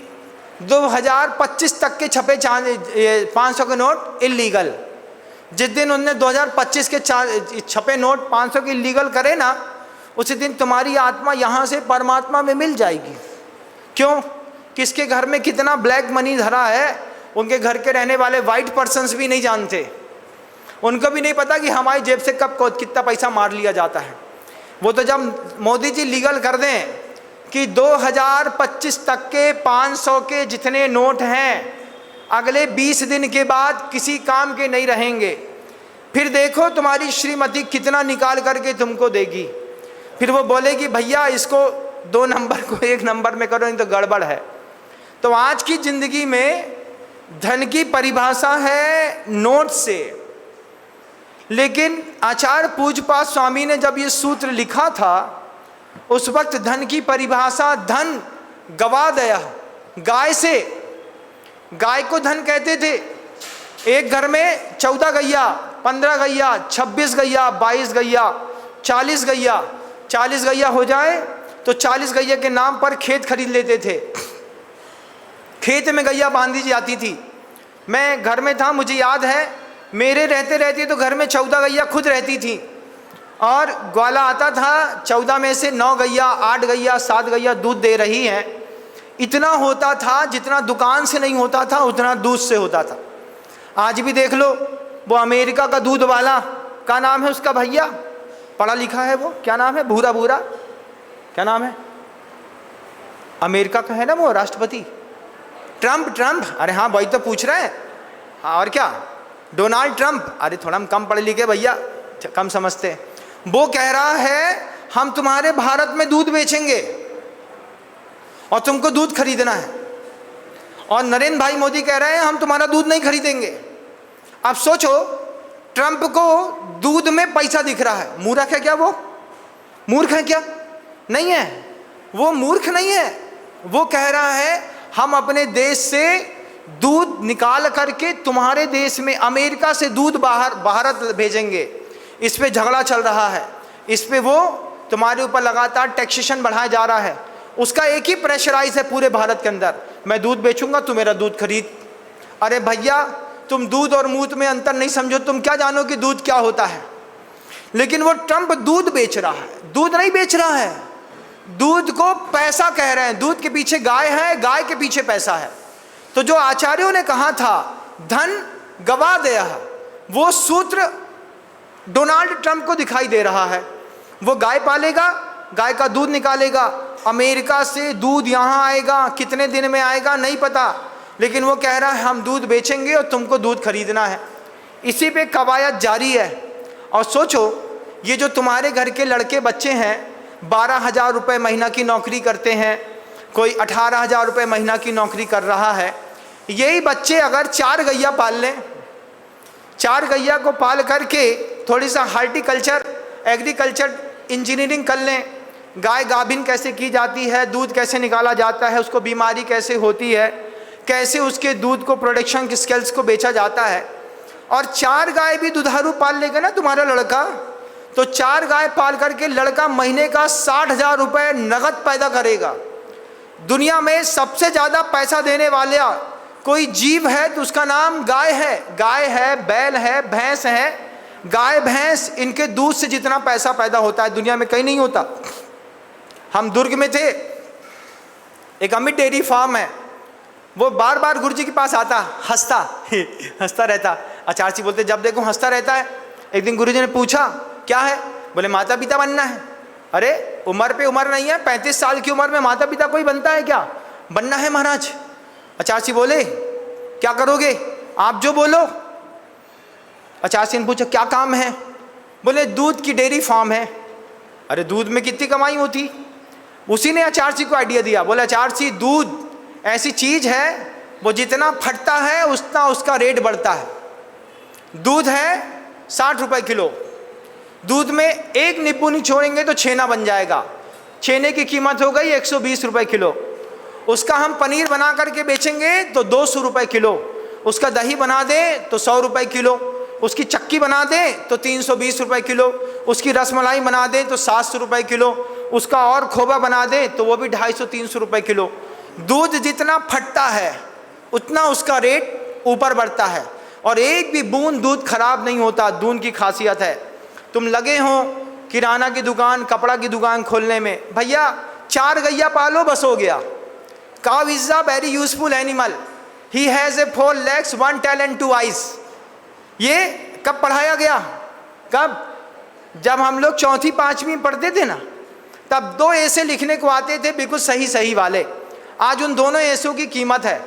2025 तक के छपे 500 के नोट इलीगल। जिस दिन उनने 2025 के छपे नोट 500 के इलीगल करे ना, उसी दिन तुम्हारी आत्मा यहाँ से परमात्मा में मिल जाएगी। क्यों? किसके घर में कितना ब्लैक मनी धरा है, उनके घर के रहने वाले वाइट पर्सन्स भी नहीं जानते। उनको भी नहीं पता कि हमारी जेब से कब कितना पैसा मार लिया जाता है। वो तो जब मोदी जी लीगल कर दें कि 2025 तक के 500 के जितने नोट हैं अगले 20 दिन के बाद किसी काम के नहीं रहेंगे, फिर देखो तुम्हारी श्रीमती कितना निकाल करके तुमको देगी। फिर वो बोले कि भैया इसको 2 नंबर को 1 नंबर में करो, नहीं तो गड़बड़ है। तो आज की जिंदगी में धन की परिभाषा है नोट से, लेकिन आचार्य पूज्यपाद स्वामी ने जब ये सूत्र लिखा था उस वक्त धन की परिभाषा धन गवा दया, गाय से, गाय को धन कहते थे। एक घर में 14 गैया, 15 गैया, 26 गैया, 22 गैया, 40 गैया, 40 गैया हो जाए तो 40 गैया के नाम पर खेत खरीद लेते थे। खेत में गैया बांधी जाती थी। मैं घर में था, मुझे याद है, मेरे रहते रहते तो घर में 14 गैया खुद रहती थी, और ग्वाला आता था, 14 में से 9 गैया, 8 गैया, 7 गैया दूध दे रही हैं। इतना होता था जितना दुकान से नहीं होता था, उतना दूध से होता था। आज भी देख लो, वो अमेरिका का दूध वाला, क्या नाम है उसका भैया, पढ़ा लिखा है वो, क्या नाम है, भूरा भूरा, क्या नाम है, अमेरिका का है ना वो राष्ट्रपति, ट्रंप। अरे हाँ, वही तो पूछ रहे हैं। हाँ, और क्या, डोनाल्ड ट्रंप। अरे थोड़ा हम कम पढ़े लिखे भैया, कम समझते हैं। वो कह रहा है हम तुम्हारे भारत में दूध बेचेंगे और तुमको दूध खरीदना है, और नरेंद्र भाई मोदी कह रहे हैं हम तुम्हारा दूध नहीं खरीदेंगे। अब सोचो, ट्रंप को दूध में पैसा दिख रहा है। मूर्ख है क्या वो? मूर्ख है क्या? नहीं है, वो मूर्ख नहीं है। वो कह रहा है हम अपने देश से दूध निकाल करके तुम्हारे देश में, अमेरिका से दूध भारत भेजेंगे। इस पे झगड़ा चल रहा है, इस पे वो तुम्हारे ऊपर लगातार टैक्सेशन बढ़ाया जा रहा है। उसका एक ही प्रेशराइज है पूरे भारत के अंदर, मैं दूध बेचूंगा, तू मेरा दूध खरीद। अरे भैया, तुम दूध और मूत में अंतर नहीं समझो, तुम क्या जानो कि दूध क्या होता है। लेकिन वो ट्रंप दूध बेच रहा है, दूध नहीं बेच रहा है, दूध को पैसा कह रहे हैं। दूध के पीछे गाय है, गाय के पीछे पैसा है। तो जो आचार्यों ने कहा था धन गवा दया, वो सूत्र डोनाल्ड ट्रंप को दिखाई दे रहा है। वो गाय पालेगा, गाय का दूध निकालेगा, अमेरिका से दूध यहाँ आएगा, कितने दिन में आएगा नहीं पता, लेकिन वो कह रहा है हम दूध बेचेंगे और तुमको दूध खरीदना है। इसी पे कवायद जारी है। और सोचो, ये जो तुम्हारे घर के लड़के बच्चे हैं, 12,000 रुपये महीना की नौकरी करते हैं, कोई 18,000 रुपये महीना की नौकरी कर रहा है, यही बच्चे अगर 4 गैया पाल लें, 4 गैया को पाल करके थोड़ी सा हार्टिकल्चर, एग्रीकल्चर इंजीनियरिंग कर लें, गाय गाभिन कैसे की जाती है, दूध कैसे निकाला जाता है, उसको बीमारी कैसे होती है, कैसे उसके दूध को, प्रोडक्शन के स्किल्स को बेचा जाता है, और 4 गाय भी दुधारू पाल लेगा ना तुम्हारा लड़का, तो 4 गाय पाल करके लड़का महीने का 60,000 रुपये नगद पैदा करेगा। दुनिया में सबसे ज़्यादा पैसा देने वाला कोई जीव है तो उसका नाम गाय है। गाय है, बैल है, भैंस है। गाय भैंस इनके दूध से जितना पैसा पैदा होता है दुनिया में कहीं नहीं होता। हम दुर्ग में थे, एक अमित डेयरी फार्म है, वो बार बार गुरुजी के पास आता, हंसता रहता। आचार्य जी बोलते जब देखो हंसता रहता है। एक दिन गुरुजी ने पूछा क्या है, बोले माता पिता बनना है। अरे उम्र पे उम्र नहीं है, 35 साल की उम्र में माता पिता कोई बनता है क्या? बनना है महाराज। आचार्य जी बोले क्या करोगे? आप जो बोलो। आचार्य जी ने पूछा क्या काम है? बोले दूध की डेयरी फार्म है। अरे दूध में कितनी कमाई होती? उसी ने आचार्य जी को आइडिया दिया। बोले आचार्य जी दूध ऐसी चीज है वो जितना फटता है उतना उसका रेट बढ़ता है। दूध है 60 रुपए किलो, दूध में एक नींबू नहीं छोड़ेंगे तो छेना बन जाएगा। छेने की कीमत हो गई 120 रुपए किलो। उसका हम पनीर बना करके बेचेंगे तो 200 रुपए किलो। उसका दही बना दें तो 100 रुपए किलो। उसकी चक्की बना दें तो 320 रुपए किलो। उसकी रसमलाई बना दें तो 700 रुपए किलो। उसका और खोबा बना दें तो वो भी 250-300 रुपए किलो। दूध जितना फटता है उतना उसका रेट ऊपर बढ़ता है, और एक भी बूंद दूध खराब नहीं होता। दूध की खासियत है। तुम लगे हो किराना की दुकान, कपड़ा की दुकान खोलने में, भैया 4 गैया पालो बस हो गया। काव is a very useful animal, he has a 4 legs 1 tail and 2 eyes। ये कब पढ़ाया गया? कब? जब हम लोग 4वीं-5वीं पढ़ते थे ना, तब 2 ऐसे लिखने को आते थे बिल्कुल सही वाले। आज उन दोनों ऐसों की कीमत है।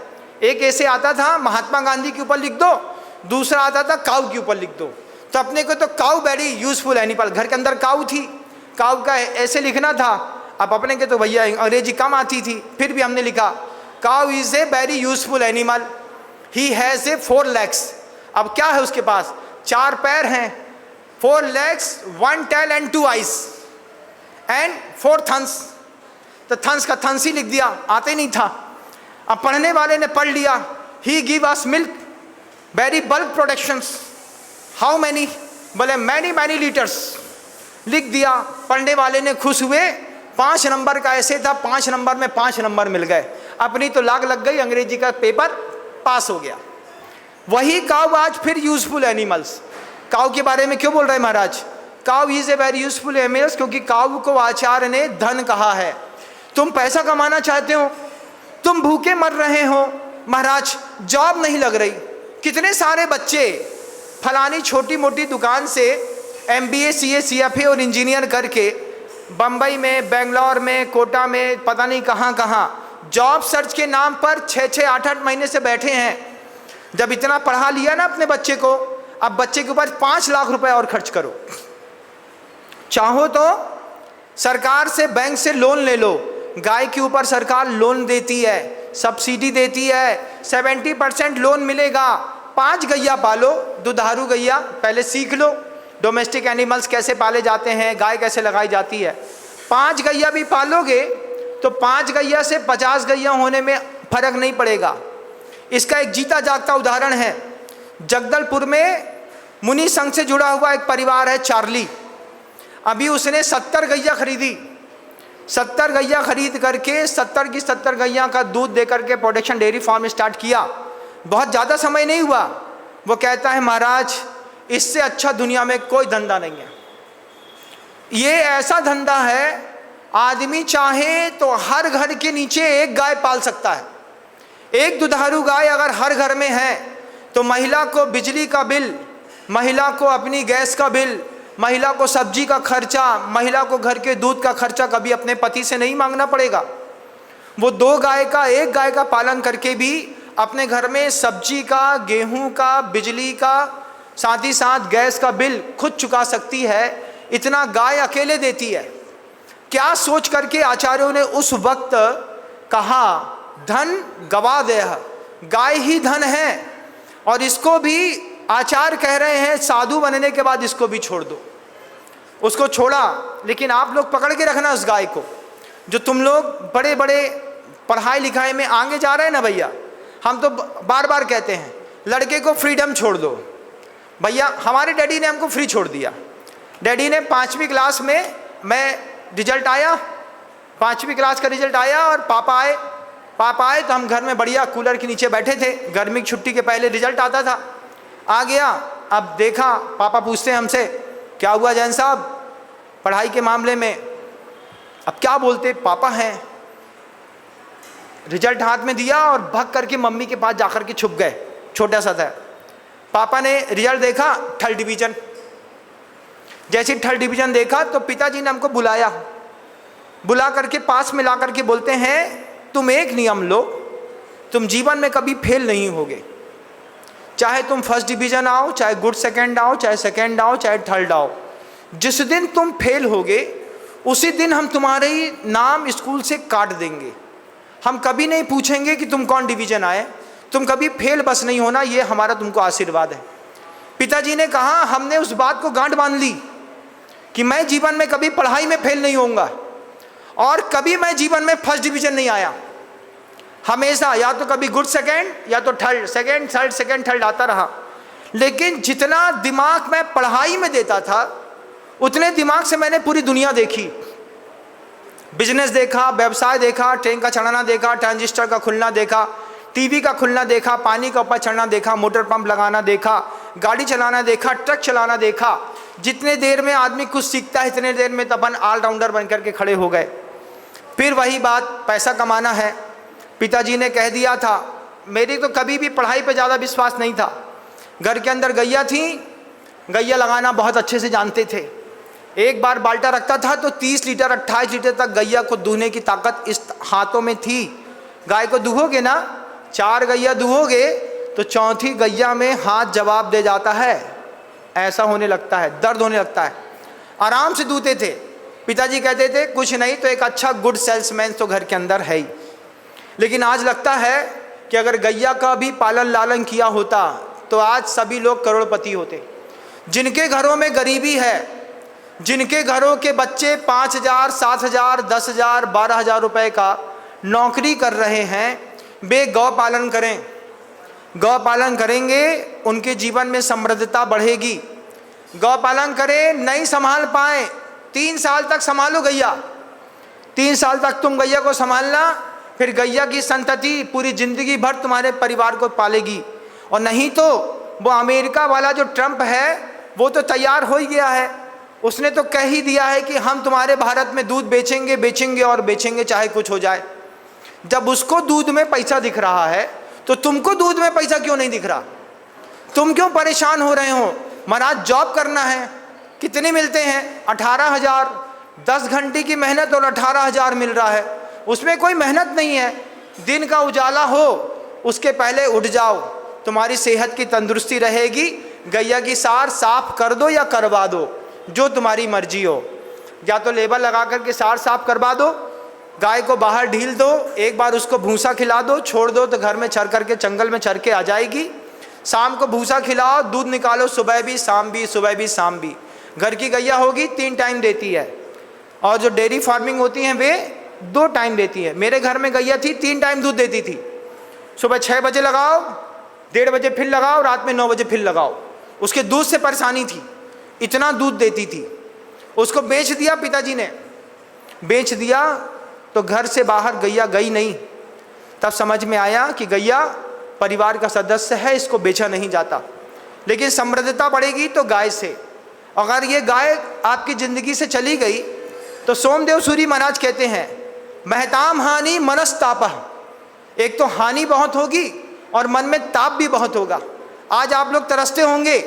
एक ऐसे आता था महात्मा गांधी के ऊपर लिख दो, दूसरा आता था काऊ के ऊपर लिख दो। तो अपने को तो काऊ वेरी यूजफुल एनिमल, घर के अंदर काऊ थी, काऊ का ऐसे लिखना था। अब अपने के तो भैया अंग्रेजी कम आती थी, फिर भी हमने लिखा cow is a very useful animal, he has a 4 legs। अब क्या है उसके पास? 4 पैर हैं, 4 legs, 1 tail and 2 eyes and 4 thumbs। तो थंस का थंस ही लिख दिया, आते नहीं था। अब पढ़ने वाले ने पढ़ लिया, he give us milk very bulk productions, how many, बोले मैनी मैनी लीटर्स, लिख दिया। पढ़ने वाले ने खुश हुए, 5 नंबर का ऐसे था, 5 नंबर में 5 नंबर मिल गए। अपनी तो लाग लग गई, अंग्रेजी का पेपर पास हो गया। वही काऊ आज फिर यूजफुल एनिमल्स। काऊ के बारे में क्यों बोल रहे हैं महाराज? Cow is a very useful animals, क्योंकि काऊ को आचार्य ने धन कहा है। तुम पैसा कमाना चाहते हो, तुम भूखे मर रहे हो महाराज, जॉब नहीं लग रही। कितने सारे बच्चे फलानी छोटी मोटी दुकान से MBA CA CFA और इंजीनियर करके बम्बई में, बेंगलोर में, कोटा में, पता नहीं कहाँ कहाँ जॉब सर्च के नाम पर 6-6 8-8 महीने से बैठे हैं। जब इतना पढ़ा लिया ना अपने बच्चे को, अब बच्चे के ऊपर 5 लाख रुपए और खर्च करो। चाहो तो सरकार से, बैंक से लोन ले लो। गाय के ऊपर सरकार लोन देती है, सब्सिडी देती है, 70% लोन मिलेगा। 5 गैया पालो, दुधारू गैया, पहले सीख लो डोमेस्टिक एनिमल्स कैसे पाले जाते हैं, गाय कैसे लगाई जाती है। 5 गैया भी पालोगे तो 5 गैया से 50 गैया होने में फर्क नहीं पड़ेगा। इसका एक जीता जागता उदाहरण है। जगदलपुर में मुनि संघ से जुड़ा हुआ एक परिवार है, चार्ली। अभी उसने 70 गैया खरीदी। 70 गैया खरीद करके 70 की 70 गैया का दूध दे करके प्रोडक्शन डेयरी फार्म स्टार्ट किया। बहुत ज़्यादा समय नहीं हुआ। वो कहता है महाराज, इससे अच्छा दुनिया में कोई धंधा नहीं है। ये ऐसा धंधा है, आदमी चाहे तो हर घर के नीचे एक गाय पाल सकता है। एक दुधारू गाय अगर हर घर में है तो महिला को बिजली का बिल, महिला को अपनी गैस का बिल, महिला को सब्जी का खर्चा, महिला को घर के दूध का खर्चा कभी अपने पति से नहीं मांगना पड़ेगा। वो 2 गाय का, 1 गाय का पालन करके भी अपने घर में सब्जी का, गेहूं का, बिजली का, साथ ही साथ गैस का बिल खुद चुका सकती है। इतना गाय अकेले देती है। क्या सोच करके आचार्यों ने उस वक्त कहा, धन गवा दे, गाय ही धन है। और इसको भी आचार्य कह रहे हैं साधु बनने के बाद इसको भी छोड़ दो। उसको छोड़ा, लेकिन आप लोग पकड़ के रखना उस गाय को। जो तुम लोग बड़े बड़े पढ़ाई लिखाई में आगे जा रहे हैं ना भैया, हम तो बार बार कहते हैं लड़के को फ्रीडम छोड़ दो। भैया हमारे डैडी ने हमको फ्री छोड़ दिया। डैडी ने 5वीं क्लास में, मैं रिजल्ट आया, 5वीं क्लास का रिजल्ट आया और पापा आए तो हम घर में बढ़िया कूलर के नीचे बैठे थे। गर्मी की छुट्टी के पहले रिजल्ट आता था। आ गया, अब देखा, पापा पूछते हैं हमसे, क्या हुआ जैन साहब पढ़ाई के मामले में? अब क्या बोलते, पापा हैं। रिजल्ट हाथ में दिया और भाग करके मम्मी के पास जाकर के छुप गए। छोटा सा था। पापा ने रिजल्ट देखा, 3rd डिवीजन। जैसे 3rd डिवीजन देखा तो पिताजी ने हमको बुलाया, बुला करके पास में ला करके बोलते हैं, तुम एक नियम लो, तुम जीवन में कभी फेल नहीं होगे। चाहे तुम 1st डिवीजन आओ, चाहे गुड 2nd आओ, चाहे 2nd आओ, चाहे 3rd आओ, जिस दिन तुम फेल होगे उसी दिन हम तुम्हारे ही नाम स्कूल से काट देंगे। हम कभी नहीं पूछेंगे कि तुम कौन डिवीजन आए, तुम कभी फेल बस नहीं होना, ये हमारा तुमको आशीर्वाद है। पिताजी ने कहा, हमने उस बात को गांठ बांध ली कि मैं जीवन में कभी पढ़ाई में फेल नहीं होऊंगा और कभी मैं जीवन में 1st डिवीजन नहीं आया। हमेशा या तो कभी गुड 2nd या तो 3rd, 2nd 3rd 2nd 3rd आता रहा। लेकिन जितना दिमाग मैं पढ़ाई में देता था उतने दिमाग से मैंने पूरी दुनिया देखी। बिजनेस देखा, व्यवसाय देखा, ट्रेन का चढ़ाना देखा, ट्रांजिस्टर का खुलना देखा, टीवी का खुलना देखा, पानी का ऊपर चढ़ना देखा, मोटर पंप लगाना देखा, गाड़ी चलाना देखा, ट्रक चलाना देखा। जितने देर में आदमी कुछ सीखता है इतने देर में तब ऑलराउंडर बन करके खड़े हो गए। फिर वही बात, पैसा कमाना है। पिताजी ने कह दिया था, मेरी तो कभी भी पढ़ाई पे ज़्यादा विश्वास नहीं था। घर के अंदर गैया थी, गैया लगाना बहुत अच्छे से जानते थे। एक बार बाल्टा रखता था तो 30 लीटर 28 लीटर तक गैया को दूहने की ताकत इस हाथों में थी। गाय को दूहोगे ना, 4 गैया दूहोगे तो 4थी गैया में हाथ जवाब दे जाता है, ऐसा होने लगता है, दर्द होने लगता है। आराम से दूहते थे। पिताजी कहते थे कुछ नहीं तो एक अच्छा गुड सेल्समैन तो घर के अंदर है ही। लेकिन आज लगता है कि अगर गैया का भी पालन लालन किया होता तो आज सभी लोग करोड़पति होते। जिनके घरों में गरीबी है, जिनके घरों के बच्चे 5,000, 7,000, 10,000, 12,000 रुपए का नौकरी कर रहे हैं, वे गौ पालन करें। गौ पालन करेंगे, उनके जीवन में समृद्धता बढ़ेगी। गौ पालन करें, नहीं संभाल पाए 3 साल तक संभालो गैया, 3 साल तक तुम गैया को संभालना, फिर गैया की संतति पूरी जिंदगी भर तुम्हारे परिवार को पालेगी। और नहीं तो वो अमेरिका वाला जो ट्रंप है वो तो तैयार हो ही गया है, उसने तो कह ही दिया है कि हम तुम्हारे भारत में दूध बेचेंगे बेचेंगे और बेचेंगे चाहे कुछ हो जाए। जब उसको दूध में पैसा दिख रहा है तो तुमको दूध में पैसा क्यों नहीं दिख रहा? तुम क्यों परेशान हो रहे हो? महाराज जॉब करना है, कितने मिलते हैं? 18,000, 10 घंटे की मेहनत और 18,000 मिल रहा है, उसमें कोई मेहनत नहीं है। दिन का उजाला हो उसके पहले उठ जाओ, तुम्हारी सेहत की तंदुरुस्ती रहेगी। गैया की सार साफ कर दो या करवा दो, जो तुम्हारी मर्जी हो। या तो लेबर लगा करके सार साफ करवा दो, गाय को बाहर ढील दो, एक बार उसको भूसा खिला दो, छोड़ दो तो घर में चर करके जंगल में चर के आ जाएगी। शाम को भूसा खिलाओ, दूध निकालो, सुबह भी शाम भी, सुबह भी शाम भी। घर की गैया होगी 3 टाइम देती है, और जो डेयरी फार्मिंग होती हैं वे 2 टाइम देती है। मेरे घर में गैया थी 3 टाइम दूध देती थी। सुबह 6 बजे लगाओ, 1:30 बजे फिर लगाओ, रात में 9 बजे फिर लगाओ। उसके दूध से परेशानी थी, इतना दूध देती थी। उसको बेच दिया, पिताजी ने बेच दिया तो घर से बाहर गैया गई नहीं। तब समझ में आया कि गैया परिवार का सदस्य है, इसको बेचा नहीं जाता। लेकिन समृद्धता बढ़ेगी तो गाय से। अगर ये गाय आपकी ज़िंदगी से चली गई तो सोमदेव सूरी महाराज कहते हैं महताम हानि मनस्तापः, एक तो हानि बहुत होगी और मन में ताप भी बहुत होगा। आज आप लोग तरसते होंगे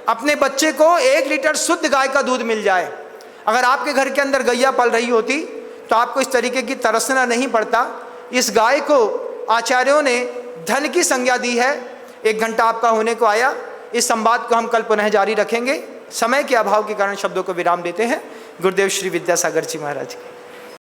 अपने बच्चे को 1 लीटर शुद्ध गाय का दूध मिल जाए। अगर आपके घर के अंदर गैया पल रही होती तो आपको इस तरीके की तरसना नहीं पड़ता। इस गाय को आचार्यों ने धन की संज्ञा दी है। 1 घंटा आपका होने को आया। इस संवाद को हम कल पुनः जारी रखेंगे। समय के अभाव के कारण शब्दों को विराम देते हैं। गुरुदेव श्री विद्यासागर जी महाराज की।